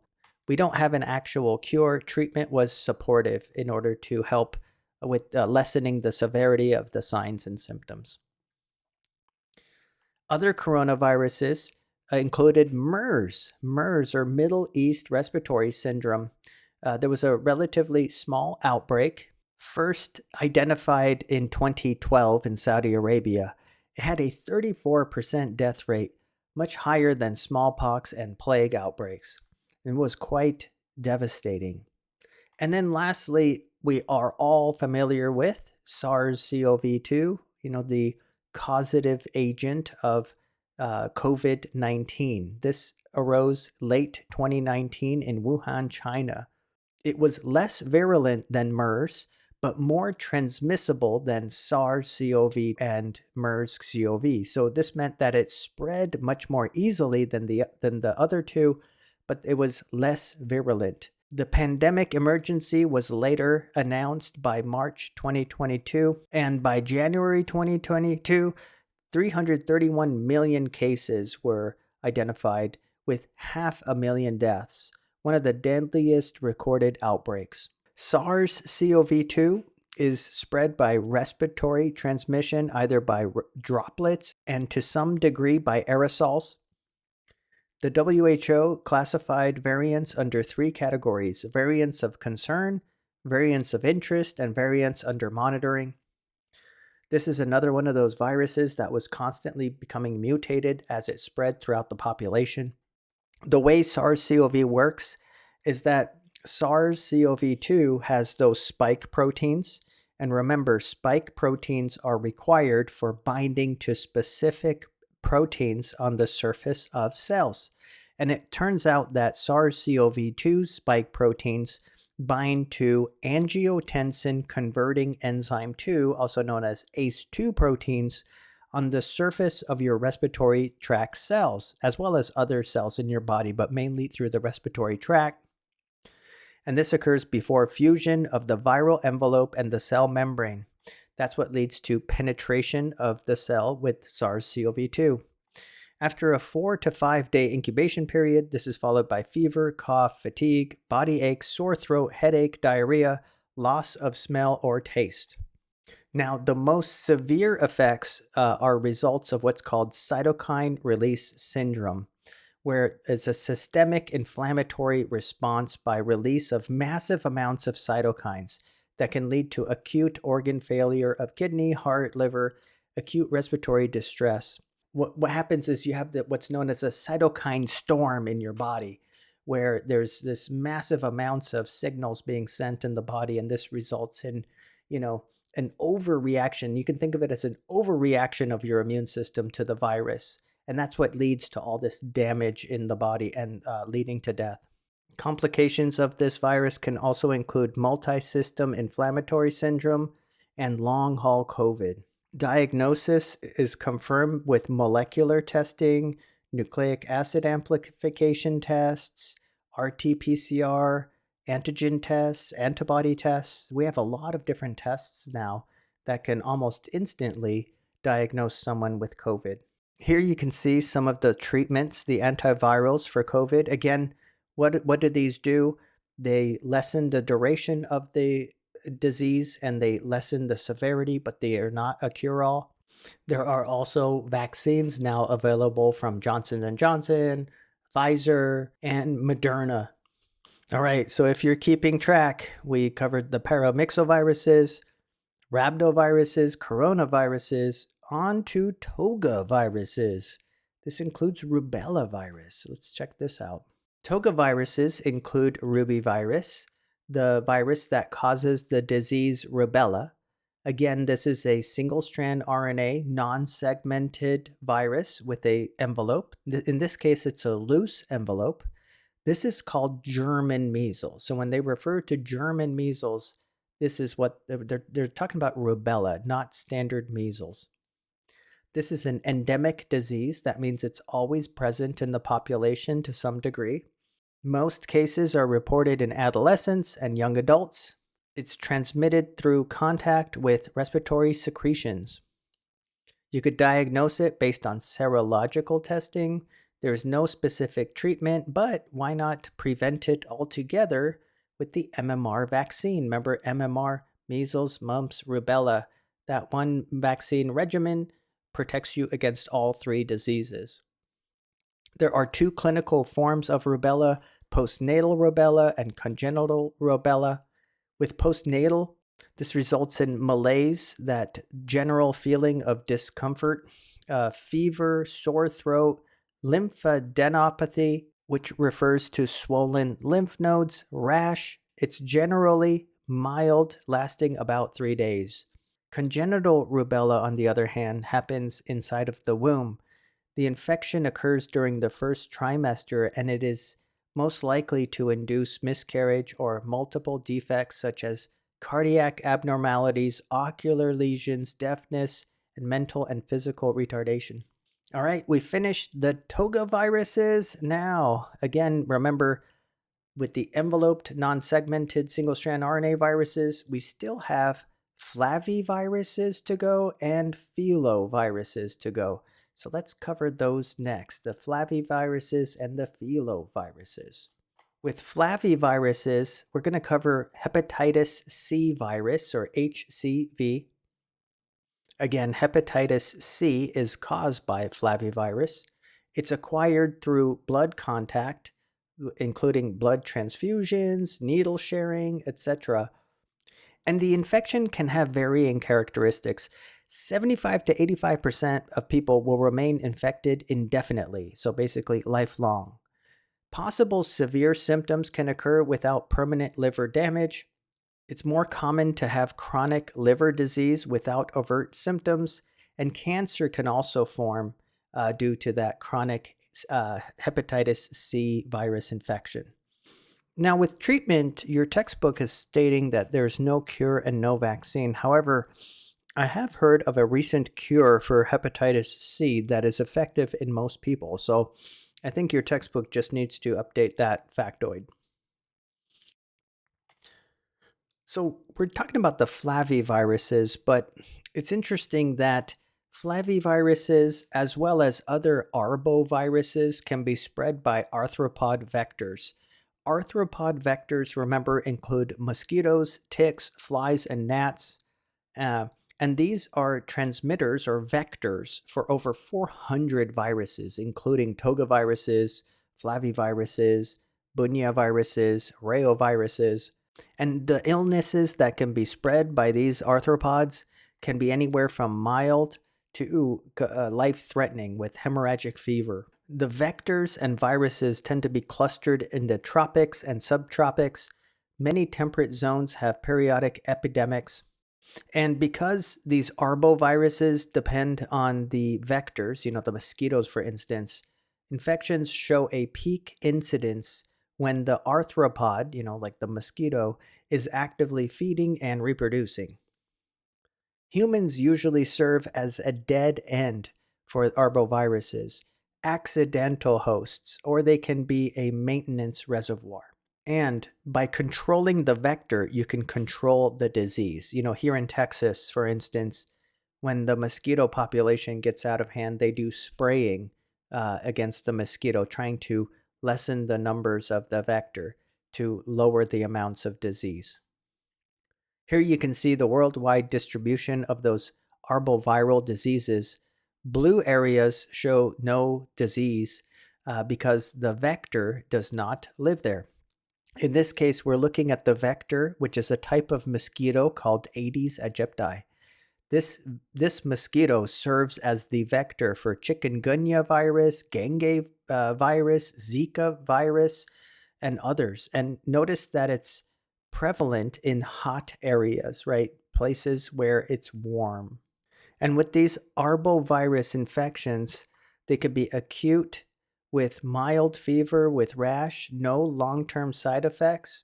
cure. Treatment was supportive in order to help with lessening the severity of the signs and symptoms. Other coronaviruses included MERS, or Middle East Respiratory Syndrome. There was a relatively small outbreak. First identified in 2012 in Saudi Arabia, it had a 34% death rate, much higher than smallpox and plague outbreaks, and was quite devastating. And then lastly, we are all familiar with SARS-CoV-2, the causative agent of COVID-19. This arose late 2019 in Wuhan, China. It was less virulent than MERS, but more transmissible than SARS-CoV and MERS-CoV. So this meant that it spread much more easily than the other two, but it was less virulent. The pandemic emergency was later announced by March 2022, and by January 2022, 331 million cases were identified with 500,000 deaths, one of the deadliest recorded outbreaks. SARS-CoV-2 is spread by respiratory transmission, either by droplets and to some degree by aerosols. The WHO classified variants under 3 categories: variants of concern, variants of interest, and variants under monitoring. This is another one of those viruses that was constantly becoming mutated as it spread throughout the population. The way SARS-CoV works is that SARS-CoV-2 has those spike proteins. And remember, spike proteins are required for binding to specific proteins on the surface of cells. And it turns out that SARS-CoV-2 spike proteins bind to angiotensin converting enzyme 2, also known as ACE2 proteins, on the surface of your respiratory tract cells, as well as other cells in your body, but mainly through the respiratory tract. And this occurs before fusion of the viral envelope and the cell membrane. That's what leads to penetration of the cell with SARS-CoV-2. After a 4 to 5 day incubation period, this is followed by fever, cough, fatigue, body aches, sore throat, headache, diarrhea, loss of smell or taste. Now, the most severe effects are results of what's called cytokine release syndrome, where it's a systemic inflammatory response by release of massive amounts of cytokines that can lead to acute organ failure of kidney, heart, liver, acute respiratory distress. What happens is you have what's known as a cytokine storm in your body, where there's this massive amounts of signals being sent in the body, and this results in, an overreaction. You can think of it as an overreaction of your immune system to the virus. And that's what leads to all this damage in the body and leading to death. Complications of this virus can also include multi-system inflammatory syndrome and long-haul COVID. Diagnosis is confirmed with molecular testing, nucleic acid amplification tests, RT-PCR, antigen tests, antibody tests. We have a lot of different tests now that can almost instantly diagnose someone with COVID. Here you can see some of the treatments, the antivirals for COVID. Again, what do these do? They lessen the duration of the disease and they lessen the severity, but they are not a cure-all. There are also vaccines now available from Johnson & Johnson, Pfizer, and Moderna. All right, so if you're keeping track, we covered the Paramyxoviruses, Rhabdoviruses, Coronaviruses, on to Togaviruses. This includes Rubella virus. Let's check this out. Togaviruses include Rubivirus, the virus that causes the disease Rubella. Again, this is a single-strand RNA, non-segmented virus with an envelope. In this case, it's a loose envelope. This is called German measles. So when they refer to German measles, this is what they're talking about: rubella, not standard measles. This is an endemic disease. That means it's always present in the population to some degree. Most cases are reported in adolescents and young adults. It's transmitted through contact with respiratory secretions. You could diagnose it based on serological testing. There's no specific treatment, but why not prevent it altogether with the MMR vaccine? Remember MMR, measles, mumps, rubella. That one vaccine regimen protects you against all 3 diseases. There are 2 clinical forms of rubella: postnatal rubella and congenital rubella. With postnatal, This results in malaise, that general feeling of discomfort, fever, sore throat, lymphadenopathy, which refers to swollen lymph nodes, rash. It's generally mild, lasting about 3 days. Congenital rubella, on the other hand, happens inside of the womb. The infection occurs during the first trimester, and it is most likely to induce miscarriage or multiple defects such as cardiac abnormalities, ocular lesions, deafness, and mental and physical retardation. All right, we finished the Togaviruses. Now, again, remember, with the enveloped, non-segmented single-strand RNA viruses, we still have Flaviviruses to go and Filoviruses to go. So let's cover those next, the Flaviviruses and the Filoviruses. With Flaviviruses, we're going to cover Hepatitis C virus, or HCV. Again, Hepatitis C is caused by Flavivirus. It's acquired through blood contact, including blood transfusions, needle sharing, etc. And the infection can have varying characteristics. 75 to 85% of people will remain infected indefinitely, so basically lifelong. Possible severe symptoms can occur without permanent liver damage. It's more common to have chronic liver disease without overt symptoms, and cancer can also form due to that chronic hepatitis C virus infection. Now, with treatment, your textbook is stating that there's no cure and no vaccine. However, I have heard of a recent cure for hepatitis C that is effective in most people. So I think your textbook just needs to update that factoid. So we're talking about the flaviviruses, but it's interesting that flaviviruses, as well as other arboviruses, can be spread by arthropod vectors. Arthropod vectors, remember, include mosquitoes, ticks, flies, and gnats. And these are transmitters or vectors for over 400 viruses, including Togaviruses, Flaviviruses, Bunyaviruses, Reoviruses. And the illnesses that can be spread by these arthropods can be anywhere from mild to life-threatening, with hemorrhagic fever. The vectors and viruses tend to be clustered in the tropics and subtropics. Many temperate zones have periodic epidemics. And because these arboviruses depend on the vectors, the mosquitoes, for instance, infections show a peak incidence when the arthropod, like the mosquito, is actively feeding and reproducing. Humans usually serve as a dead end for arboviruses, accidental hosts, or they can be a maintenance reservoir. And by controlling the vector, you can control the disease. Here in Texas, for instance, when the mosquito population gets out of hand, they do spraying against the mosquito, trying to lessen the numbers of the vector to lower the amounts of disease. Here you can see the worldwide distribution of those arboviral diseases. Blue areas show no disease because the vector does not live there. In this case, we're looking at the vector, which is a type of mosquito called Aedes aegypti. This mosquito serves as the vector for chikungunya virus, dengue virus, Zika virus, and others. And notice that it's prevalent in hot areas, right? Places where it's warm. And with these arbovirus infections, they could be acute with mild fever, with rash, no long-term side effects,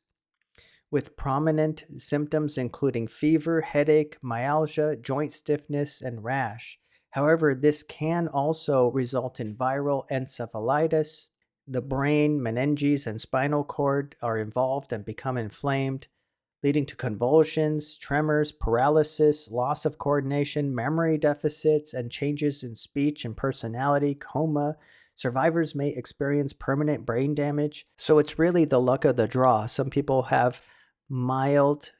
with prominent symptoms including fever, headache, myalgia, joint stiffness, and rash. However, this can also result in viral encephalitis. The brain, meninges, and spinal cord are involved and become inflamed, leading to convulsions, tremors, paralysis, loss of coordination, memory deficits, and changes in speech and personality, coma. Survivors may experience permanent brain damage. So it's really the luck of the draw. Some people have mild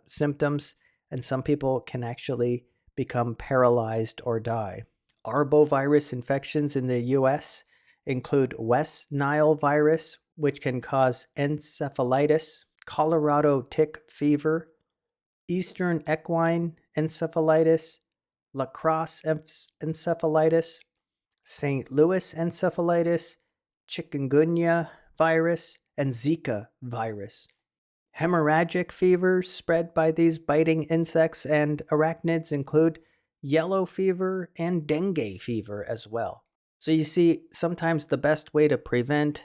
symptoms, and some people can actually become paralyzed or die. Arbovirus infections in the U.S. include West Nile virus, which can cause encephalitis, Colorado tick fever, Eastern equine encephalitis, lacrosse encephalitis, St. Louis encephalitis, chikungunya virus, and Zika virus. Hemorrhagic fevers spread by these biting insects and arachnids include yellow fever and dengue fever as well. So you see, sometimes the best way to prevent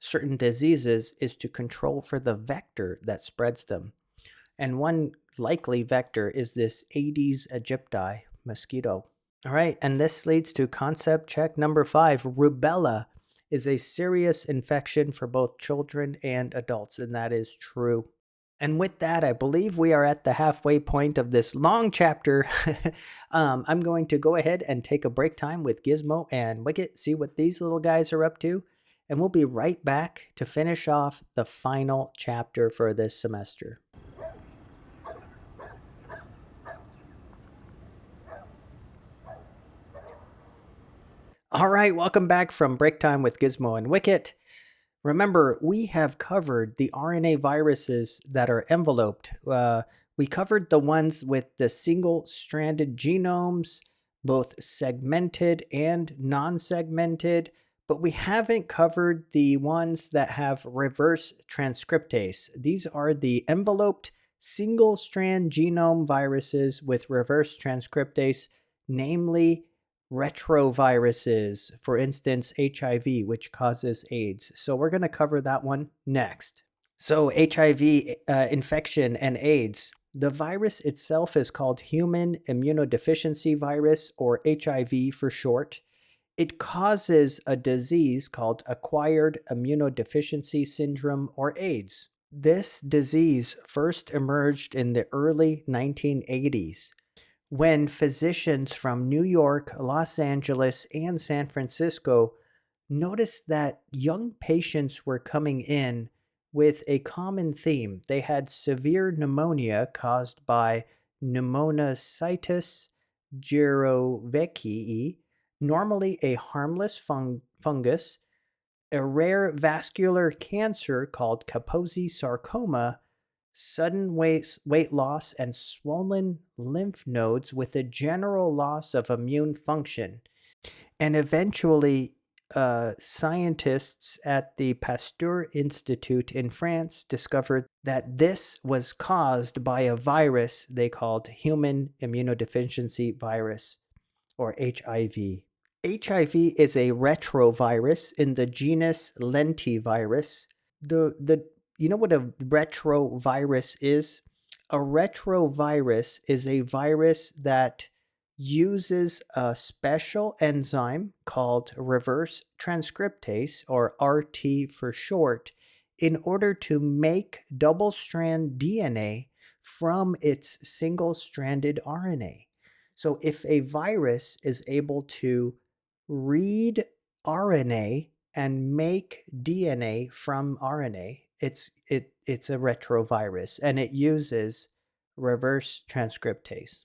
certain diseases, is to control for the vector that spreads them. And one likely vector is this Aedes aegypti mosquito. All right, and this leads to concept check number 5. Rubella is a serious infection for both children and adults, and that is true. And with that, I believe we are at the halfway point of this long chapter. I'm going to go ahead and take a break time with Gizmo and Wicket, see what these little guys are up to, and we'll be right back to finish off the final chapter for this semester. All right, welcome back from break time with Gizmo and Wicket. Remember, we have covered the RNA viruses that are enveloped. We covered the ones with the single-stranded genomes, both segmented and non-segmented, but we haven't covered the ones that have reverse transcriptase. These are the enveloped single-strand genome viruses with reverse transcriptase, namely retroviruses, for instance, HIV, which causes AIDS. So we're going to cover that one next. So HIV infection and AIDS. The virus itself is called human immunodeficiency virus, or HIV for short. It causes a disease called acquired immunodeficiency syndrome, or AIDS. This disease first emerged in the early 1980s. When physicians from New York, Los Angeles, and San Francisco noticed that young patients were coming in with a common theme. They had severe pneumonia caused by Pneumocytis jirovecii, normally a harmless fungus, a rare vascular cancer called Kaposi sarcoma, sudden weight loss, and swollen lymph nodes with a general loss of immune function. And eventually, scientists at the Pasteur Institute in France discovered that this was caused by a virus they called human immunodeficiency virus, or HIV. HIV is a retrovirus in the genus Lentivirus. You know what a retrovirus is? A retrovirus is a virus that uses a special enzyme called reverse transcriptase, or RT for short, in order to make double-strand DNA from its single-stranded RNA. So if a virus is able to read RNA and make DNA from RNA, it's a retrovirus, and it uses reverse transcriptase.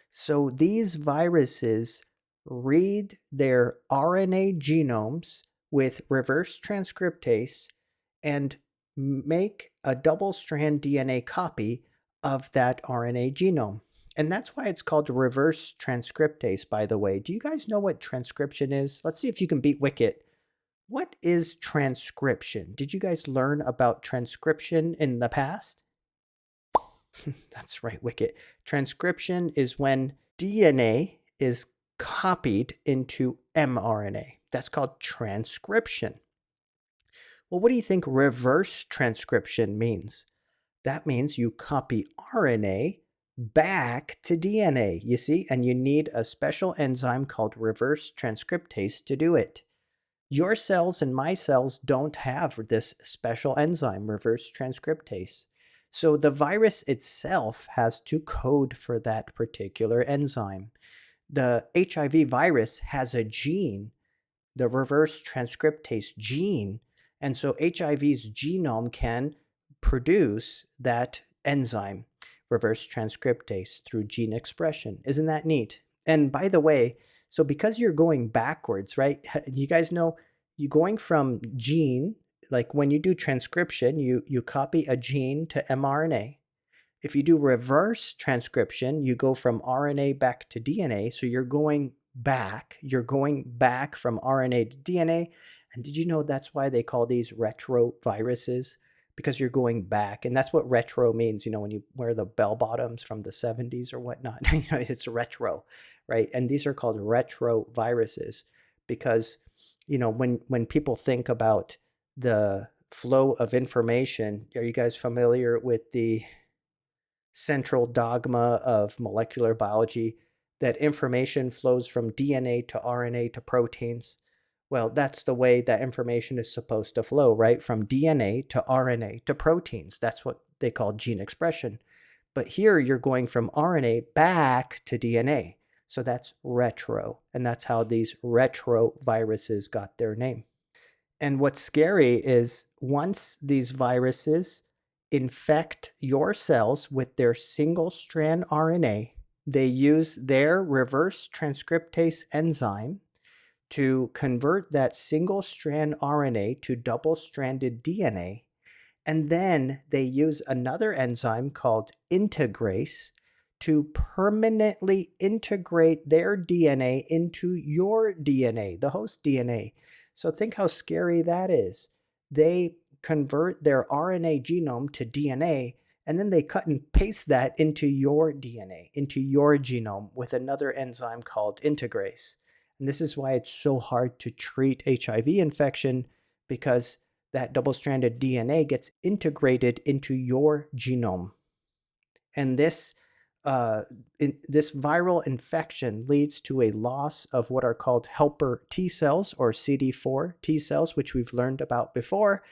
So these viruses read their RNA genomes with reverse transcriptase and make a double-strand DNA copy of that RNA genome. And that's why it's called reverse transcriptase, by the way. Do you guys know what transcription is? Let's see if you can beat Wicket. What is transcription? Did you guys learn about transcription in the past? That's right, Wicket. Transcription is when DNA is copied into mRNA. That's called transcription. Well, what do you think reverse transcription means? That means you copy RNA back to DNA, you see, and you need a special enzyme called reverse transcriptase to do it. Your cells and my cells don't have this special enzyme, reverse transcriptase. So the virus itself has to code for that particular enzyme. The HIV virus has a gene, the reverse transcriptase gene, and so HIV's genome can produce that enzyme, reverse transcriptase, through gene expression. Isn't that neat? And by the way, so because you're going backwards, right? You guys know you're going from gene like when you do transcription, you copy a gene to mRNA. If you do reverse transcription, you go from RNA back to DNA. So you're going back from RNA to DNA. And did you know that's why they call these retroviruses? Because you're going back. And that's what retro means, when you wear the bell bottoms from the 70s or whatnot, it's retro, right? And these are called retroviruses because, when people think about the flow of information, are you guys familiar with the central dogma of molecular biology that information flows from DNA to RNA to proteins? Well, that's the way that information is supposed to flow, right? From DNA to RNA to proteins. That's what they call gene expression. But here you're going from RNA back to DNA. So that's retro. And that's how these retroviruses got their name. And what's scary is once these viruses infect your cells with their single strand RNA, they use their reverse transcriptase enzyme to convert that single strand RNA to double-stranded DNA. And then they use another enzyme called integrase to permanently integrate their DNA into your DNA, the host DNA. So think how scary that is. They convert their RNA genome to DNA, and then they cut and paste that into your DNA, into your genome with another enzyme called integrase. And this is why it's so hard to treat HIV infection, because that double-stranded DNA gets integrated into your genome. And this viral infection leads to a loss of what are called helper T cells or CD4 T cells, which we've learned about before.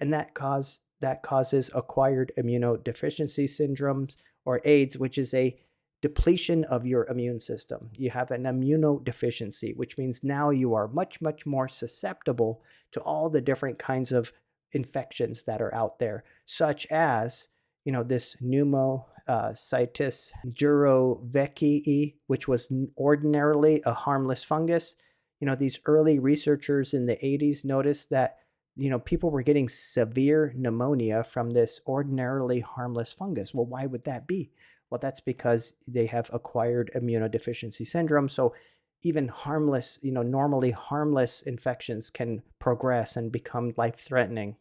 And that causes acquired immunodeficiency syndromes or AIDS, which is a depletion of your immune system. You have an immunodeficiency, which means now you are much, much more susceptible to all the different kinds of infections that are out there, such as, this pneumocystis jirovecii, which was ordinarily a harmless fungus. These early researchers in the 80s noticed that, people were getting severe pneumonia from this ordinarily harmless fungus. Well, why would that be? Well, that's because they have acquired immunodeficiency syndrome. So even harmless, normally harmless infections can progress and become life-threatening.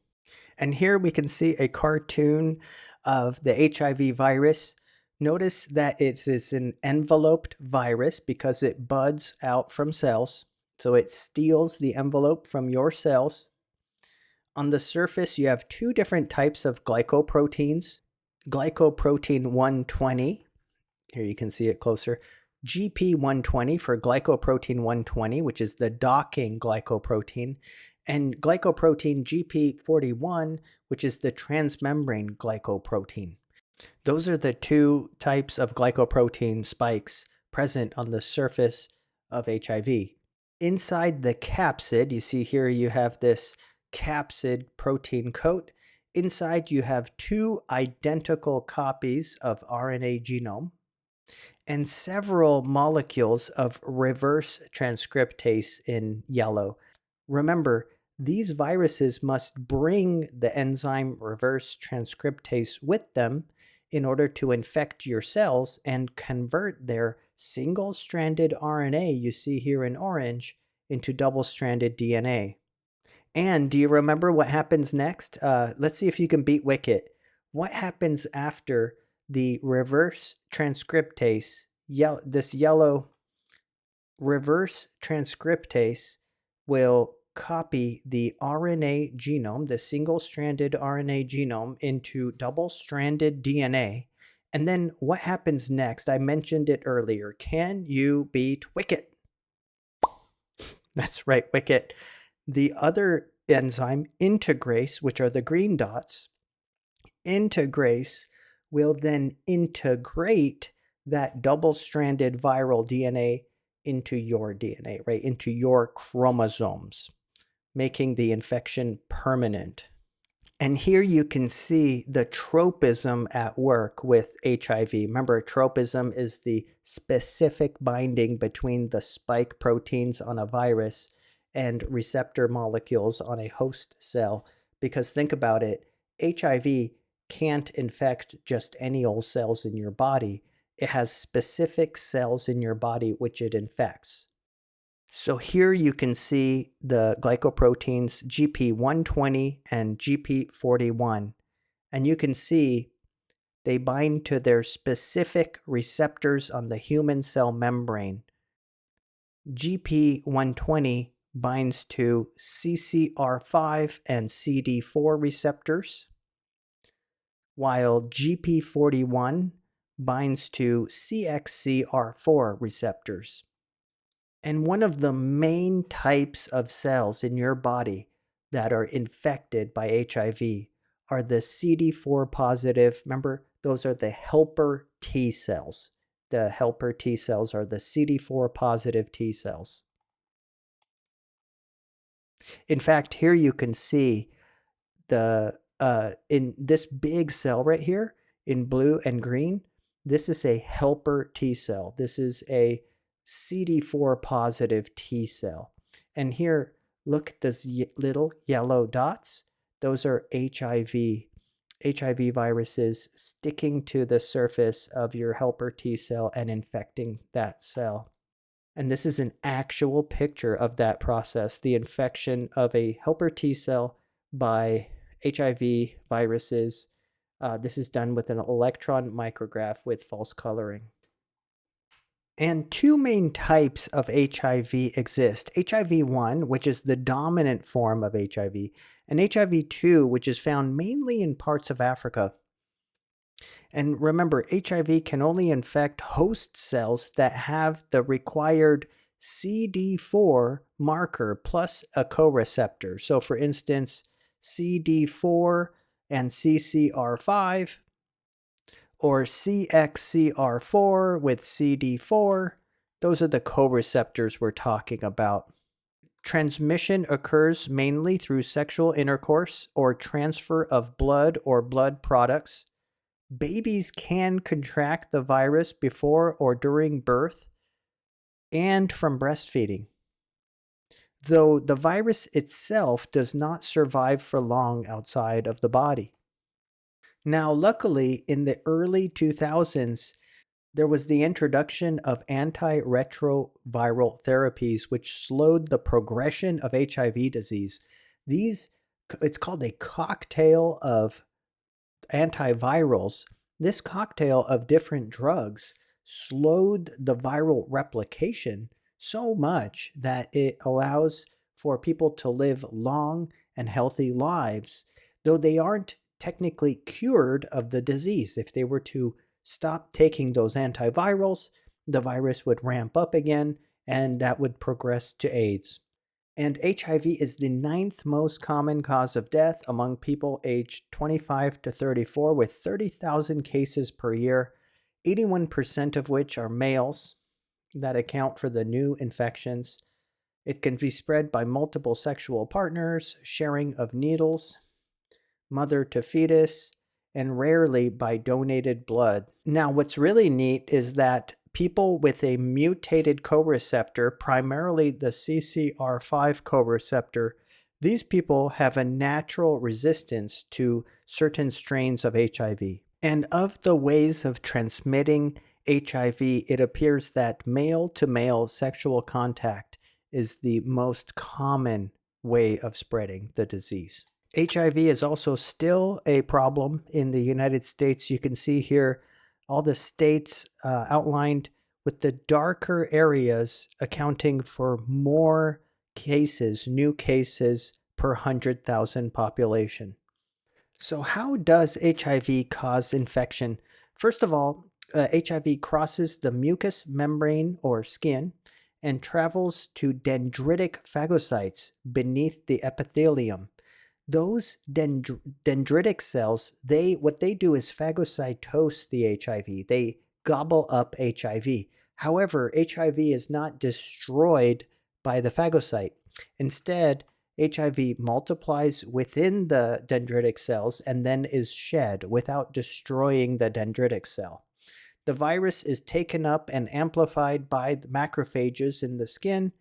And here we can see a cartoon of the HIV virus. Notice that it is an enveloped virus because it buds out from cells. So it steals the envelope from your cells. On the surface, you have two different types of glycoproteins. Glycoprotein 120, here you can see it closer, GP120 for glycoprotein 120, which is the docking glycoprotein, and glycoprotein GP41, which is the transmembrane glycoprotein. Those are the two types of glycoprotein spikes present on the surface of HIV. Inside the capsid, you see here you have this capsid protein coat. Inside, you have two identical copies of RNA genome and several molecules of reverse transcriptase in yellow. Remember, these viruses must bring the enzyme reverse transcriptase with them in order to infect your cells and convert their single-stranded RNA you see here in orange into double-stranded DNA. And do you remember what happens next? Let's see if you can beat Wicket. What happens after the reverse transcriptase, this yellow reverse transcriptase will copy the RNA genome, the single-stranded RNA genome, into double-stranded DNA. And then what happens next? I mentioned it earlier. Can you beat Wicket? That's right, Wicket. The other enzyme, integrase, which are the green dots, integrase will then integrate that double-stranded viral DNA into your DNA, right? Into your chromosomes, making the infection permanent. And here you can see the tropism at work with HIV. Remember, tropism is the specific binding between the spike proteins on a virus and receptor molecules on a host cell, because think about it, HIV can't infect just any old cells in your body. It has specific cells in your body which it infects. So here you can see the glycoproteins GP120 and GP41, and you can see they bind to their specific receptors on the human cell membrane. GP120 binds to CCR5 and CD4 receptors, while GP41 binds to CXCR4 receptors. And one of the main types of cells in your body that are infected by HIV are the CD4 positive. Remember, those are the helper T cells. The helper T cells are the CD4 positive T cells. In fact, here you can see the in this big cell right here in blue and green, this is a helper T cell. This is a CD4 positive T cell. And here, look at those little yellow dots. Those are HIV viruses sticking to the surface of your helper T cell and infecting that cell. And this is an actual picture of that process, the infection of a helper T cell by HIV viruses. This is done with an electron micrograph with false coloring. And two main types of HIV exist. HIV-1, which is the dominant form of HIV, and HIV-2, which is found mainly in parts of Africa. And remember, HIV can only infect host cells that have the required CD4 marker plus a co-receptor. So for instance, CD4 and CCR5, or CXCR4 with CD4, those are the co-receptors we're talking about. Transmission occurs mainly through sexual intercourse or transfer of blood or blood products. Babies can contract the virus before or during birth and from breastfeeding, though the virus itself does not survive for long outside of the body. Now, luckily, in the early 2000s, there was the introduction of antiretroviral therapies which slowed the progression of HIV disease. It's called a cocktail of antivirals. This cocktail of different drugs slowed the viral replication so much that it allows for people to live long and healthy lives, though they aren't technically cured of the disease. If they were to stop taking those antivirals, the virus would ramp up again, and that would progress to AIDS. And HIV is the 9th most common cause of death among people aged 25 to 34, with 30,000 cases per year, 81% of which are males that account for the new infections. It can be spread by multiple sexual partners, sharing of needles, mother to fetus, and rarely by donated blood. Now, what's really neat is that people with a mutated co-receptor, primarily the CCR5 co-receptor, these people have a natural resistance to certain strains of HIV. And of the ways of transmitting HIV, it appears that male-to-male sexual contact is the most common way of spreading the disease. HIV is also still a problem in the United States. You can see here all the states outlined with the darker areas accounting for more cases, new cases per 100,000 population. So how does HIV cause infection? First of all, HIV crosses the mucous membrane or skin and travels to dendritic phagocytes beneath the epithelium. Those dendritic cells, what they do is phagocytose the HIV. They gobble up HIV. However, HIV is not destroyed by the phagocyte. Instead, HIV multiplies within the dendritic cells and then is shed without destroying the dendritic cell. The virus is taken up and amplified by the macrophages in the skin,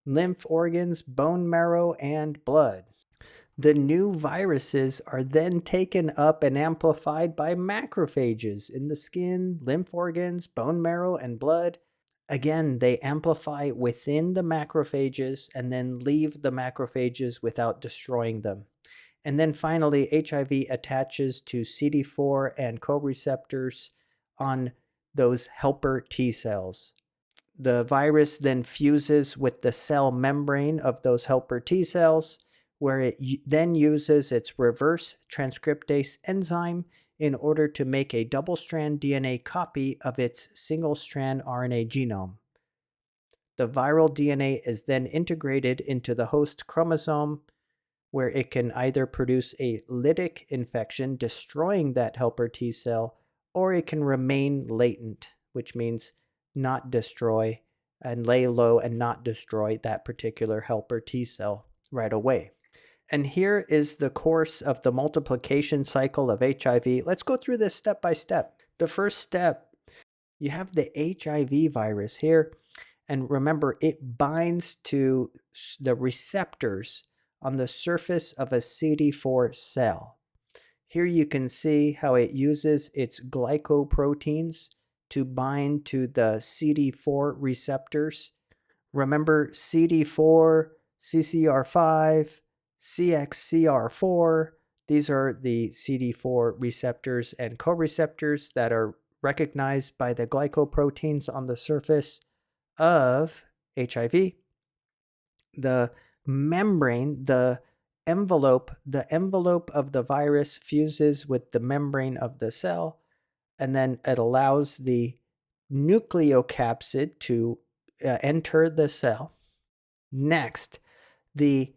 lymph organs, bone marrow, and blood. The new viruses are then taken up and amplified by macrophages in the skin, lymph organs, bone marrow, and blood. Again, they amplify within the macrophages and then leave the macrophages without destroying them. And then finally, HIV attaches to CD4 and co-receptors on those helper T cells. The virus then fuses with the cell membrane of those helper T cells, where it then uses its reverse transcriptase enzyme in order to make a double-strand DNA copy of its single-strand RNA genome. The viral DNA is then integrated into the host chromosome, where it can either produce a lytic infection, destroying that helper T cell, or it can remain latent, which means not destroy and lay low and not destroy that particular helper T cell right away. And here is the course of the multiplication cycle of HIV. Let's go through this step by step. The first step, you have the HIV virus here. And remember, it binds to the receptors on the surface of a CD4 cell. Here you can see how it uses its glycoproteins to bind to the CD4 receptors. Remember, CD4, CCR5, CXCR4, these are the CD4 receptors and co-receptors that are recognized by the glycoproteins on the surface of HIV. The membrane, the envelope of the virus fuses with the membrane of the cell, and then it allows the nucleocapsid to enter the cell. Next, the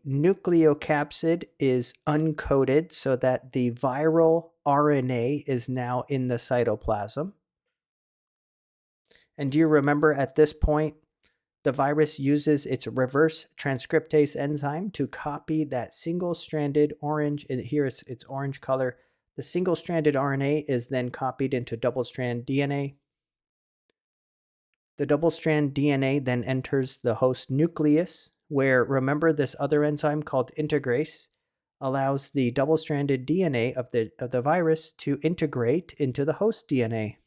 nucleocapsid is uncoated so that the viral RNA is now in the cytoplasm. And do you remember at this point, the virus uses its reverse transcriptase enzyme to copy that single-stranded orange, and here it's orange color. The single-stranded RNA is then copied into double-strand DNA. The double-strand DNA then enters the host nucleus, where, remember, this other enzyme called integrase allows the double-stranded DNA of the virus to integrate into the host DNA.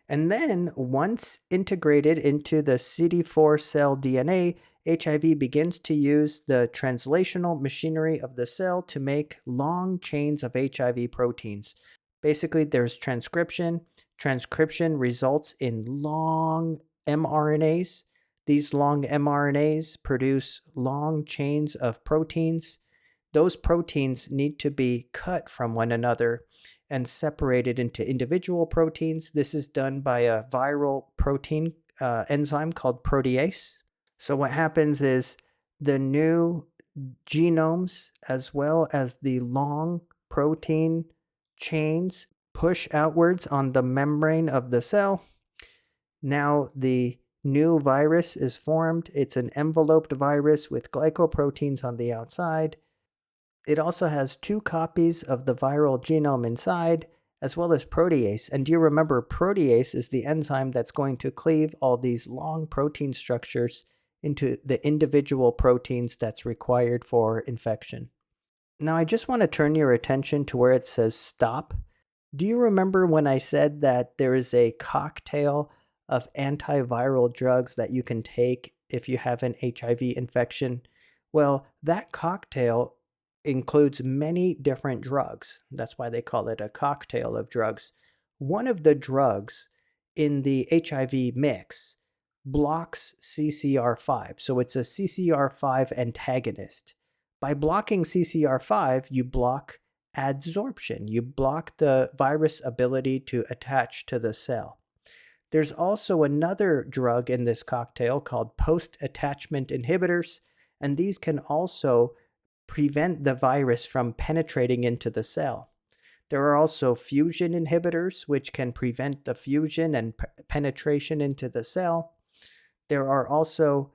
And then, once integrated into the CD4 cell DNA, HIV begins to use the translational machinery of the cell to make long chains of HIV proteins. Basically, there's transcription. Transcription results in long mRNAs. These long mRNAs produce long chains of proteins. Those proteins need to be cut from one another and separated into individual proteins. This is done by a viral protein enzyme called protease. So what happens is the new genomes, as well as the long protein chains, push outwards on the membrane of the cell. Now the new virus is formed. It's an enveloped virus with glycoproteins on the outside. It also has 2 copies of the viral genome inside, as well as protease. And do you remember, protease is the enzyme that's going to cleave all these long protein structures into the individual proteins that's required for infection. Now, I just want to turn your attention to where it says stop. Do you remember when I said that there is a cocktail of antiviral drugs that you can take if you have an HIV infection? Well, that cocktail includes many different drugs. That's why they call it a cocktail of drugs. One of the drugs in the HIV mix blocks CCR5. So it's a CCR5 antagonist. By blocking CCR5, you block adsorption. You block the virus ability to attach to the cell. There's also another drug in this cocktail called post-attachment inhibitors, and these can also prevent the virus from penetrating into the cell. There are also fusion inhibitors, which can prevent the fusion and penetration into the cell. There are also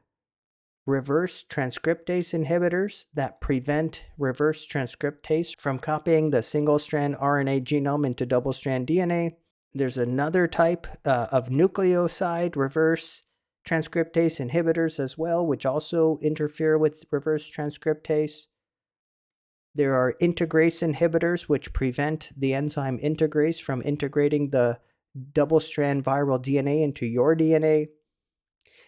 reverse transcriptase inhibitors that prevent reverse transcriptase from copying the single-strand RNA genome into double-strand DNA. There's another type of nucleoside reverse transcriptase inhibitors as well, which also interfere with reverse transcriptase. There are integrase inhibitors, which prevent the enzyme integrase from integrating the double-strand viral DNA into your DNA.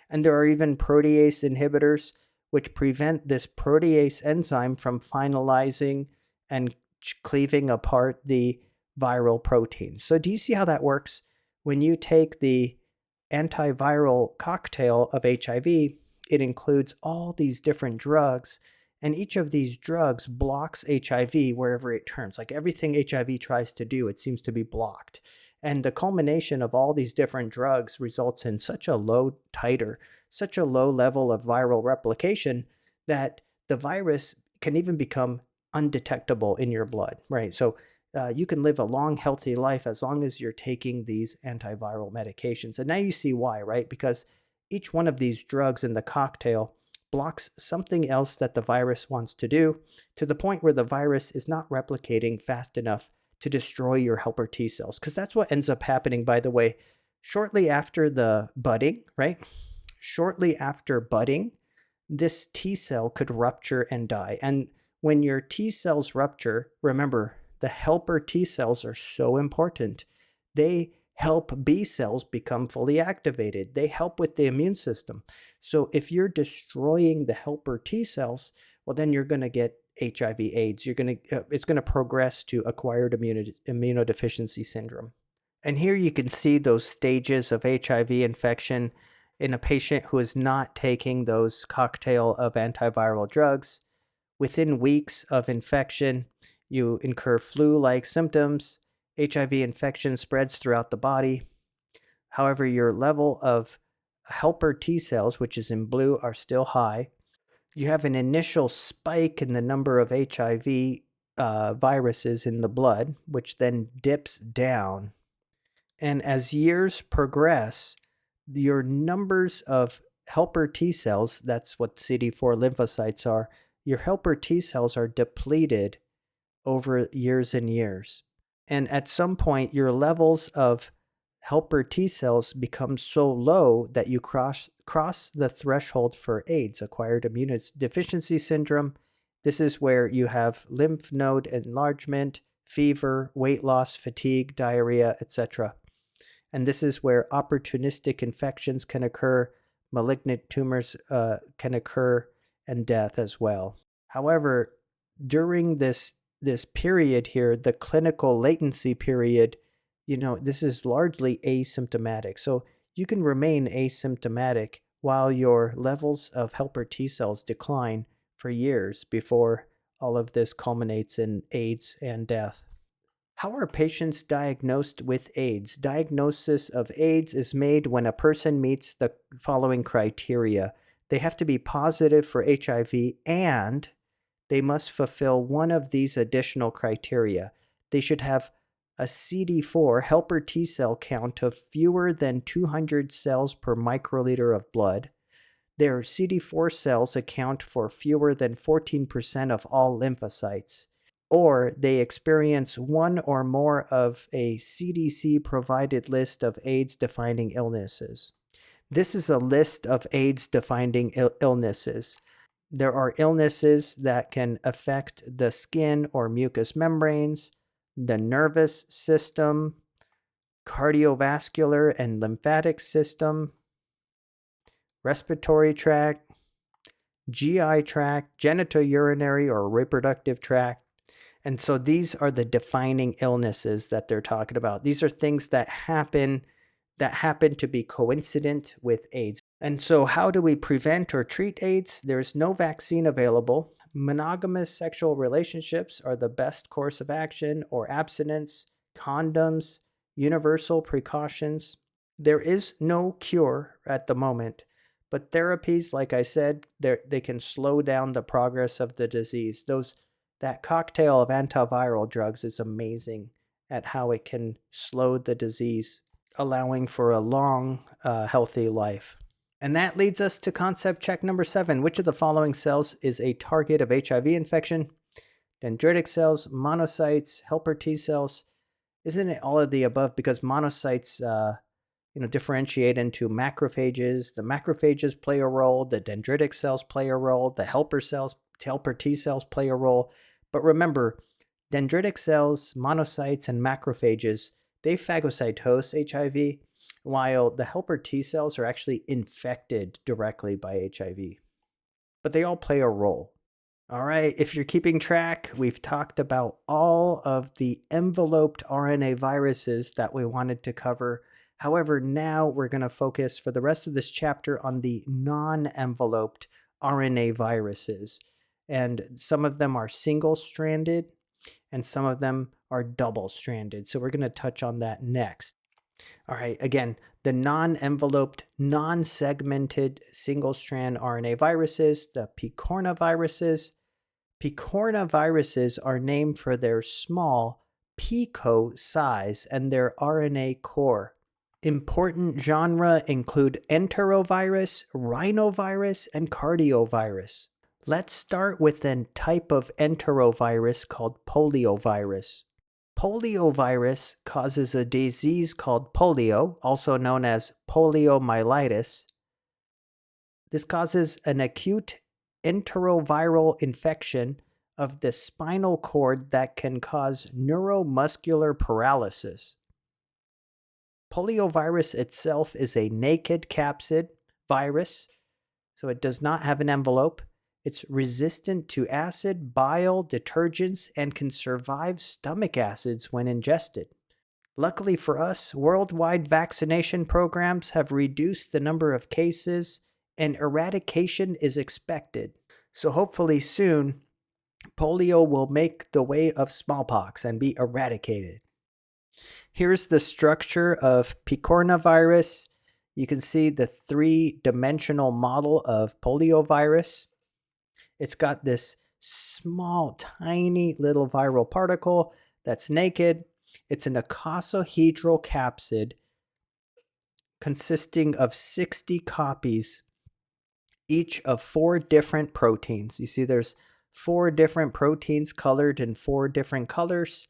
And there are even protease inhibitors, which prevent this protease enzyme from finalizing and cleaving apart the viral proteins. So do you see how that works? When you take the antiviral cocktail of HIV, it includes all these different drugs, and each of these drugs blocks HIV wherever it turns. Like everything HIV tries to do, it seems to be blocked. And the culmination of all these different drugs results in such a low titer, such a low level of viral replication that the virus can even become undetectable in your blood, right? So you can live a long, healthy life as long as you're taking these antiviral medications. And now you see why, right? Because each one of these drugs in the cocktail blocks something else that the virus wants to do, to the point where the virus is not replicating fast enough to destroy your helper T cells. Because that's what ends up happening, by the way, shortly after the budding, right? Shortly after budding, this T cell could rupture and die. And when your T cells rupture, remember, the helper T cells are so important. They help B cells become fully activated. They help with the immune system. So if you're destroying the helper T cells, well, then you're going to get HIV AIDS. It's going to progress to acquired immunodeficiency syndrome. And here you can see those stages of HIV infection in a patient who is not taking those cocktail of antiviral drugs. Within weeks of infection, you incur flu-like symptoms. HIV infection spreads throughout the body. However, your level of helper T cells, which is in blue, are still high. You have an initial spike in the number of HIV viruses in the blood, which then dips down. And as years progress, your numbers of helper T cells, that's what CD4 lymphocytes are, your helper T cells are depleted over years and years. And at some point, your levels of helper T cells become so low that you cross the threshold for AIDS, acquired immunodeficiency syndrome. This is where you have lymph node enlargement, fever, weight loss, fatigue, diarrhea, etc. And this is where opportunistic infections can occur, malignant tumors can occur, and death as well. However, during this period here, the clinical latency period, this is largely asymptomatic. So you can remain asymptomatic while your levels of helper T cells decline for years before all of this culminates in AIDS and death. How are patients diagnosed with AIDS? Diagnosis of AIDS is made when a person meets the following criteria. They have to be positive for HIV, and they must fulfill one of these additional criteria. They should have a CD4 helper T cell count of fewer than 200 cells per microliter of blood. Their CD4 cells account for fewer than 14% of all lymphocytes. Or they experience one or more of a CDC-provided list of AIDS-defining illnesses. This is a list of AIDS-defining illnesses. There are illnesses that can affect the skin or mucous membranes, the nervous system, cardiovascular and lymphatic system, respiratory tract, GI tract, genitourinary or reproductive tract. And so these are the defining illnesses that they're talking about. These are things that happen to be coincident with AIDS. And so how do we prevent or treat AIDS? There's no vaccine available. Monogamous sexual relationships are the best course of action, or abstinence, condoms, universal precautions. There is no cure at the moment, but therapies, like I said, they can slow down the progress of the disease. That cocktail of antiviral drugs is amazing at how it can slow the disease, allowing for a long, healthy life. And that leads us to concept check number 7. Which of the following cells is a target of HIV infection? Dendritic cells, monocytes, helper T cells. Isn't it all of the above? Because monocytes differentiate into macrophages. The macrophages play a role. The dendritic cells play a role. The helper T cells play a role. But remember, dendritic cells, monocytes, and macrophages, they phagocytose HIV, while the helper T cells are actually infected directly by HIV. But they all play a role. All right, if you're keeping track, we've talked about all of the enveloped RNA viruses that we wanted to cover. However, now we're going to focus for the rest of this chapter on the non-enveloped RNA viruses. And some of them are single-stranded and some of them are double-stranded. So we're going to touch on that next. All right, again, the non-enveloped, non-segmented single-strand RNA viruses, the picornaviruses. Picornaviruses are named for their small pico size and their RNA core. Important genera include enterovirus, rhinovirus, and cardiovirus. Let's start with a type of enterovirus called poliovirus. Poliovirus causes a disease called polio, also known as poliomyelitis. This causes an acute enteroviral infection of the spinal cord that can cause neuromuscular paralysis. Poliovirus itself is a naked capsid virus, so it does not have an envelope. It's resistant to acid, bile, detergents, and can survive stomach acids when ingested. Luckily for us, worldwide vaccination programs have reduced the number of cases, and eradication is expected. So hopefully soon, polio will make the way of smallpox and be eradicated. Here's the structure of picornavirus. You can see the three-dimensional model of poliovirus. It's got this small, tiny little viral particle that's naked. It's an icosahedral capsid consisting of 60 copies, each of 4 different proteins. You see there's 4 different proteins colored in 4 different colors,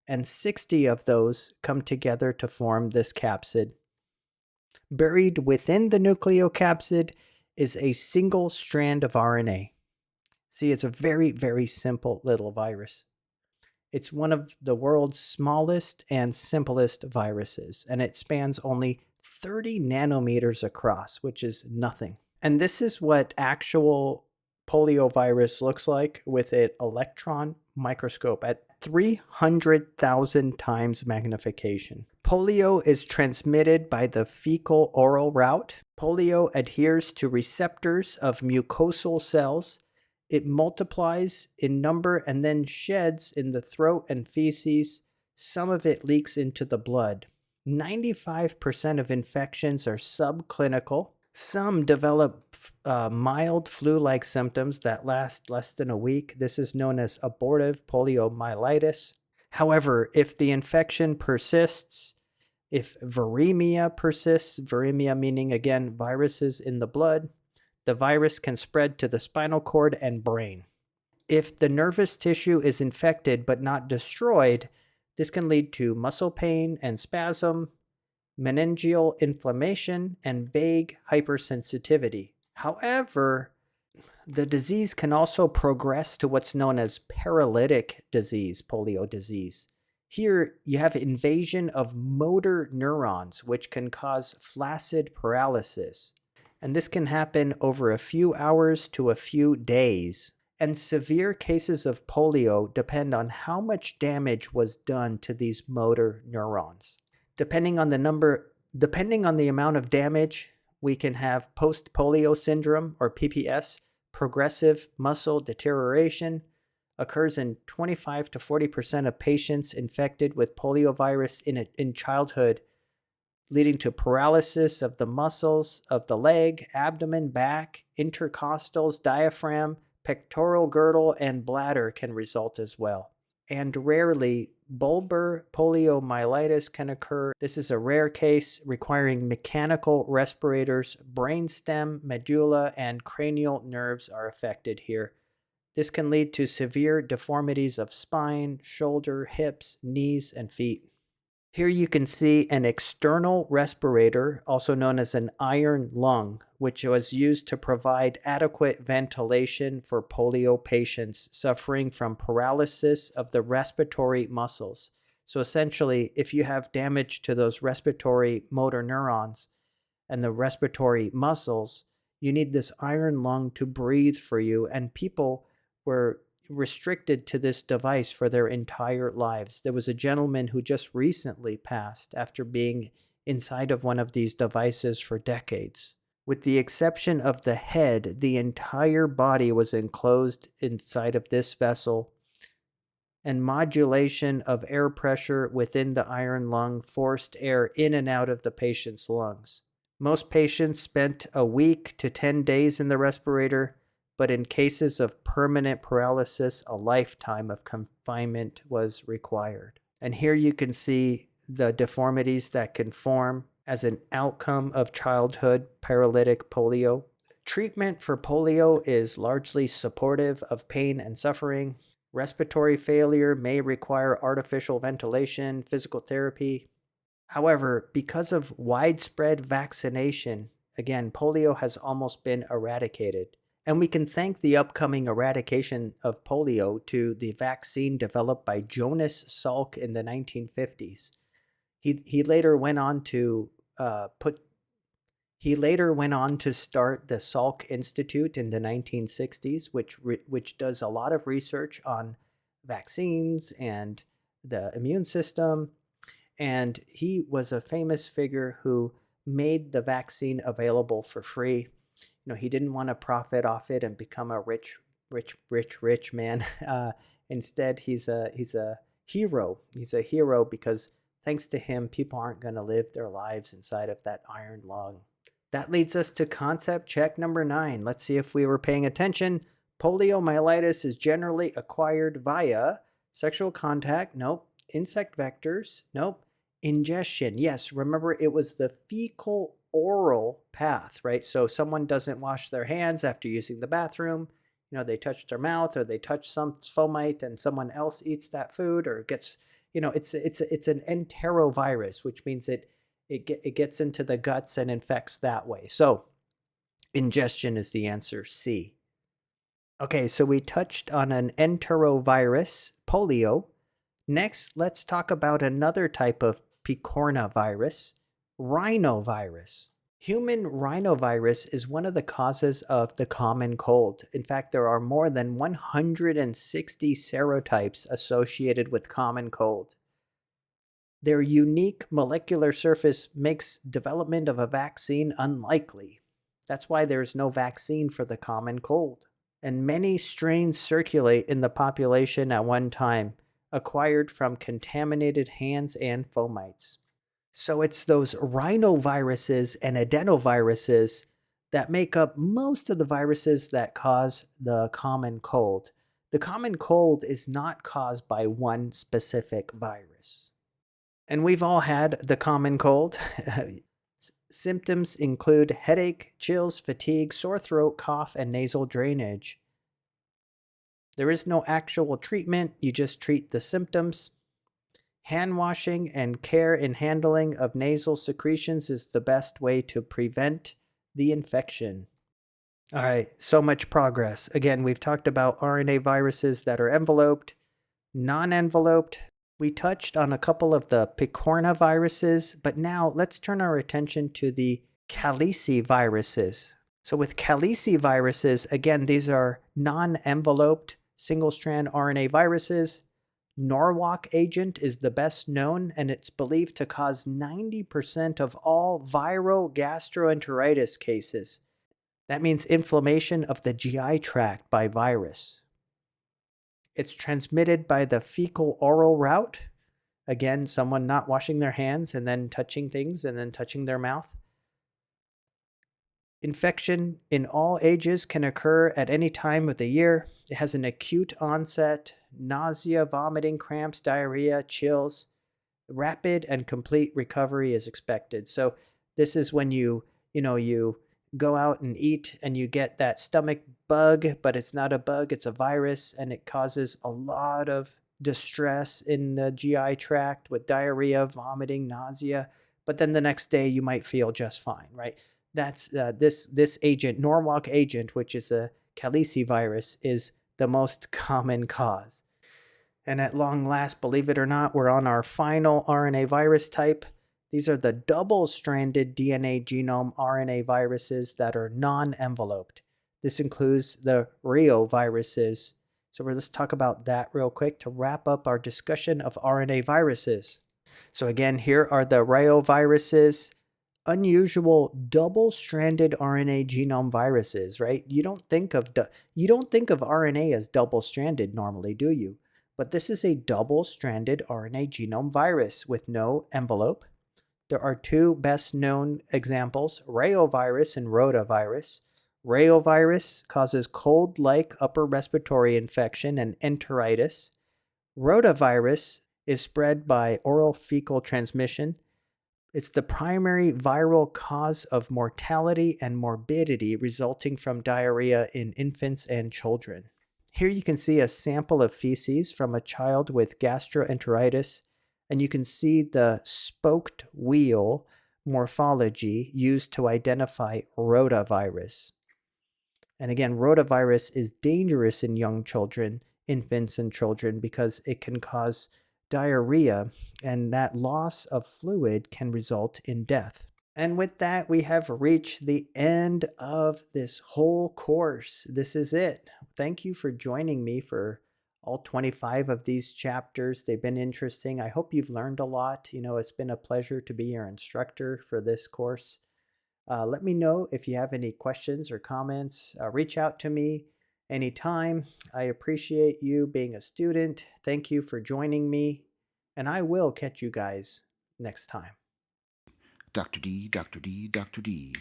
and 60 of those come together to form this capsid. Buried within the nucleocapsid is a single strand of RNA. See, it's a very, very simple little virus. It's one of the world's smallest and simplest viruses, and it spans only 30 nanometers across, which is nothing. And this is what actual poliovirus looks like with an electron microscope at 300,000 times magnification. Polio is transmitted by the fecal-oral route. Polio adheres to receptors of mucosal cells. It multiplies in number and then sheds in the throat and feces. Some of it leaks into the blood. 95% of infections are subclinical. Some develop mild flu-like symptoms that last less than a week. This is known as abortive poliomyelitis. However, if the infection persists, if viremia persists, viremia meaning, again, viruses in the blood, the virus can spread to the spinal cord and brain. If the nervous tissue is infected but not destroyed, this can lead to muscle pain and spasm, meningeal inflammation, and vague hypersensitivity. However, the disease can also progress to what's known as paralytic disease, polio disease. Here, you have invasion of motor neurons, which can cause flaccid paralysis. And this can happen over a few hours to a few days. And severe cases of polio depend on how much damage was done to these motor neurons. Depending on the amount of damage, we can have post-polio syndrome, or PPS, progressive muscle deterioration, occurs in 25 to 40% of patients infected with poliovirus in childhood, leading to paralysis of the muscles of the leg, abdomen, back, intercostals, diaphragm, pectoral girdle, and bladder can result as well. And rarely, bulbar poliomyelitis can occur. This is a rare case requiring mechanical respirators. Brainstem, medulla, and cranial nerves are affected here. This can lead to severe deformities of spine, shoulder, hips, knees, and feet. Here you can see an external respirator, also known as an iron lung, which was used to provide adequate ventilation for polio patients suffering from paralysis of the respiratory muscles. So essentially, if you have damage to those respiratory motor neurons and the respiratory muscles, you need this iron lung to breathe for you. And people were restricted to this device for their entire lives. There was a gentleman who just recently passed after being inside of one of these devices for decades. With the exception of the head, the entire body was enclosed inside of this vessel, and modulation of air pressure within the iron lung forced air in and out of the patient's lungs. Most patients spent a week to 10 days in the respirator, but in cases of permanent paralysis, a lifetime of confinement was required. And here you can see the deformities that can form as an outcome of childhood paralytic polio. Treatment for polio is largely supportive of pain and suffering. Respiratory failure may require artificial ventilation, physical therapy. However, because of widespread vaccination, again, polio has almost been eradicated. And we can thank the upcoming eradication of polio to the vaccine developed by Jonas Salk in the 1950s. He later went on to start the Salk Institute in the 1960s, which does a lot of research on vaccines and the immune system. And he was a famous figure who made the vaccine available for free. He didn't want to profit off it and become a rich man. Instead, he's a hero. He's a hero because thanks to him, people aren't going to live their lives inside of that iron lung. That leads us to concept check number 9. Let's see if we were paying attention. Poliomyelitis is generally acquired via sexual contact. Nope. Insect vectors. Nope. Ingestion. Yes, remember it was the fecal oral path, right? So someone doesn't wash their hands after using the bathroom. They touch their mouth or they touch some fomite and someone else eats that food or gets, it's an enterovirus, which means it gets into the guts and infects that way. So ingestion is the answer, C. Okay, so we touched on an enterovirus, polio. Next, let's talk about another type of picornavirus, rhinovirus. Human rhinovirus is one of the causes of the common cold. In fact, there are more than 160 serotypes associated with common cold. Their unique molecular surface makes development of a vaccine unlikely. That's why there's no vaccine for the common cold. And many strains circulate in the population at one time, acquired from contaminated hands and fomites. So it's those rhinoviruses and adenoviruses that make up most of the viruses that cause the common cold. The common cold is not caused by one specific virus. And we've all had the common cold. Symptoms include headache, chills, fatigue, sore throat, cough, and nasal drainage. There is no actual treatment, you just treat the symptoms. Hand washing and care in handling of nasal secretions is the best way to prevent the infection. All right, so much progress. Again, we've talked about RNA viruses that are enveloped, non-enveloped. We touched on a couple of the picornaviruses, but now let's turn our attention to the Caliciviruses. So with Caliciviruses, again, these are non-enveloped single-strand RNA viruses. Norwalk agent is the best known, and it's believed to cause 90% of all viral gastroenteritis cases. That means inflammation of the GI tract by virus. It's transmitted by the fecal-oral route. Again, someone not washing their hands and then touching things and then touching their mouth. Infection in all ages can occur at any time of the year. It has an acute onset, nausea, vomiting, cramps, diarrhea, chills. Rapid and complete recovery is expected. So this is when you go out and eat and you get that stomach bug, but it's not a bug, it's a virus, and it causes a lot of distress in the GI tract with diarrhea, vomiting, nausea, but then the next day you might feel just fine, right? That's this agent, Norwalk agent, which is a Calicivirus, is the most common cause. And at long last, believe it or not, we're on our final RNA virus type. These are the double-stranded DNA genome RNA viruses that are non-enveloped. This includes the Reoviruses. So let's talk about that real quick to wrap up our discussion of RNA viruses. So again, here are the Reoviruses, unusual double-stranded RNA genome viruses, right? You don't think of RNA as double-stranded normally, do you? But this is a double-stranded RNA genome virus with no envelope. There are two best-known examples, Reovirus and Rotavirus. Reovirus causes cold-like upper respiratory infection and enteritis. Rotavirus is spread by oral fecal transmission. It's the primary viral cause of mortality and morbidity resulting from diarrhea in infants and children. Here you can see a sample of feces from a child with gastroenteritis, and you can see the spoked wheel morphology used to identify rotavirus. And again, rotavirus is dangerous in young children, infants and children, because it can cause diarrhea, and that loss of fluid can result in death. And with that, we have reached the end of this whole course. This is it. Thank you for joining me for all 25 of these chapters. They've been interesting. I hope you've learned a lot. It's been a pleasure to be your instructor for this course. Let me know if you have any questions or comments. Reach out to me anytime. I appreciate you being a student. Thank you for joining me, and I will catch you guys next time. Dr. D, Dr. D, Dr. D.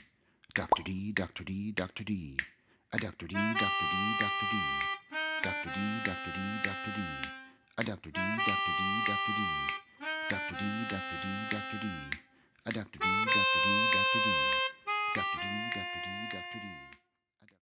Dr. D, Dr. D, Dr. D. Dr. D, Dr. D, Dr. D.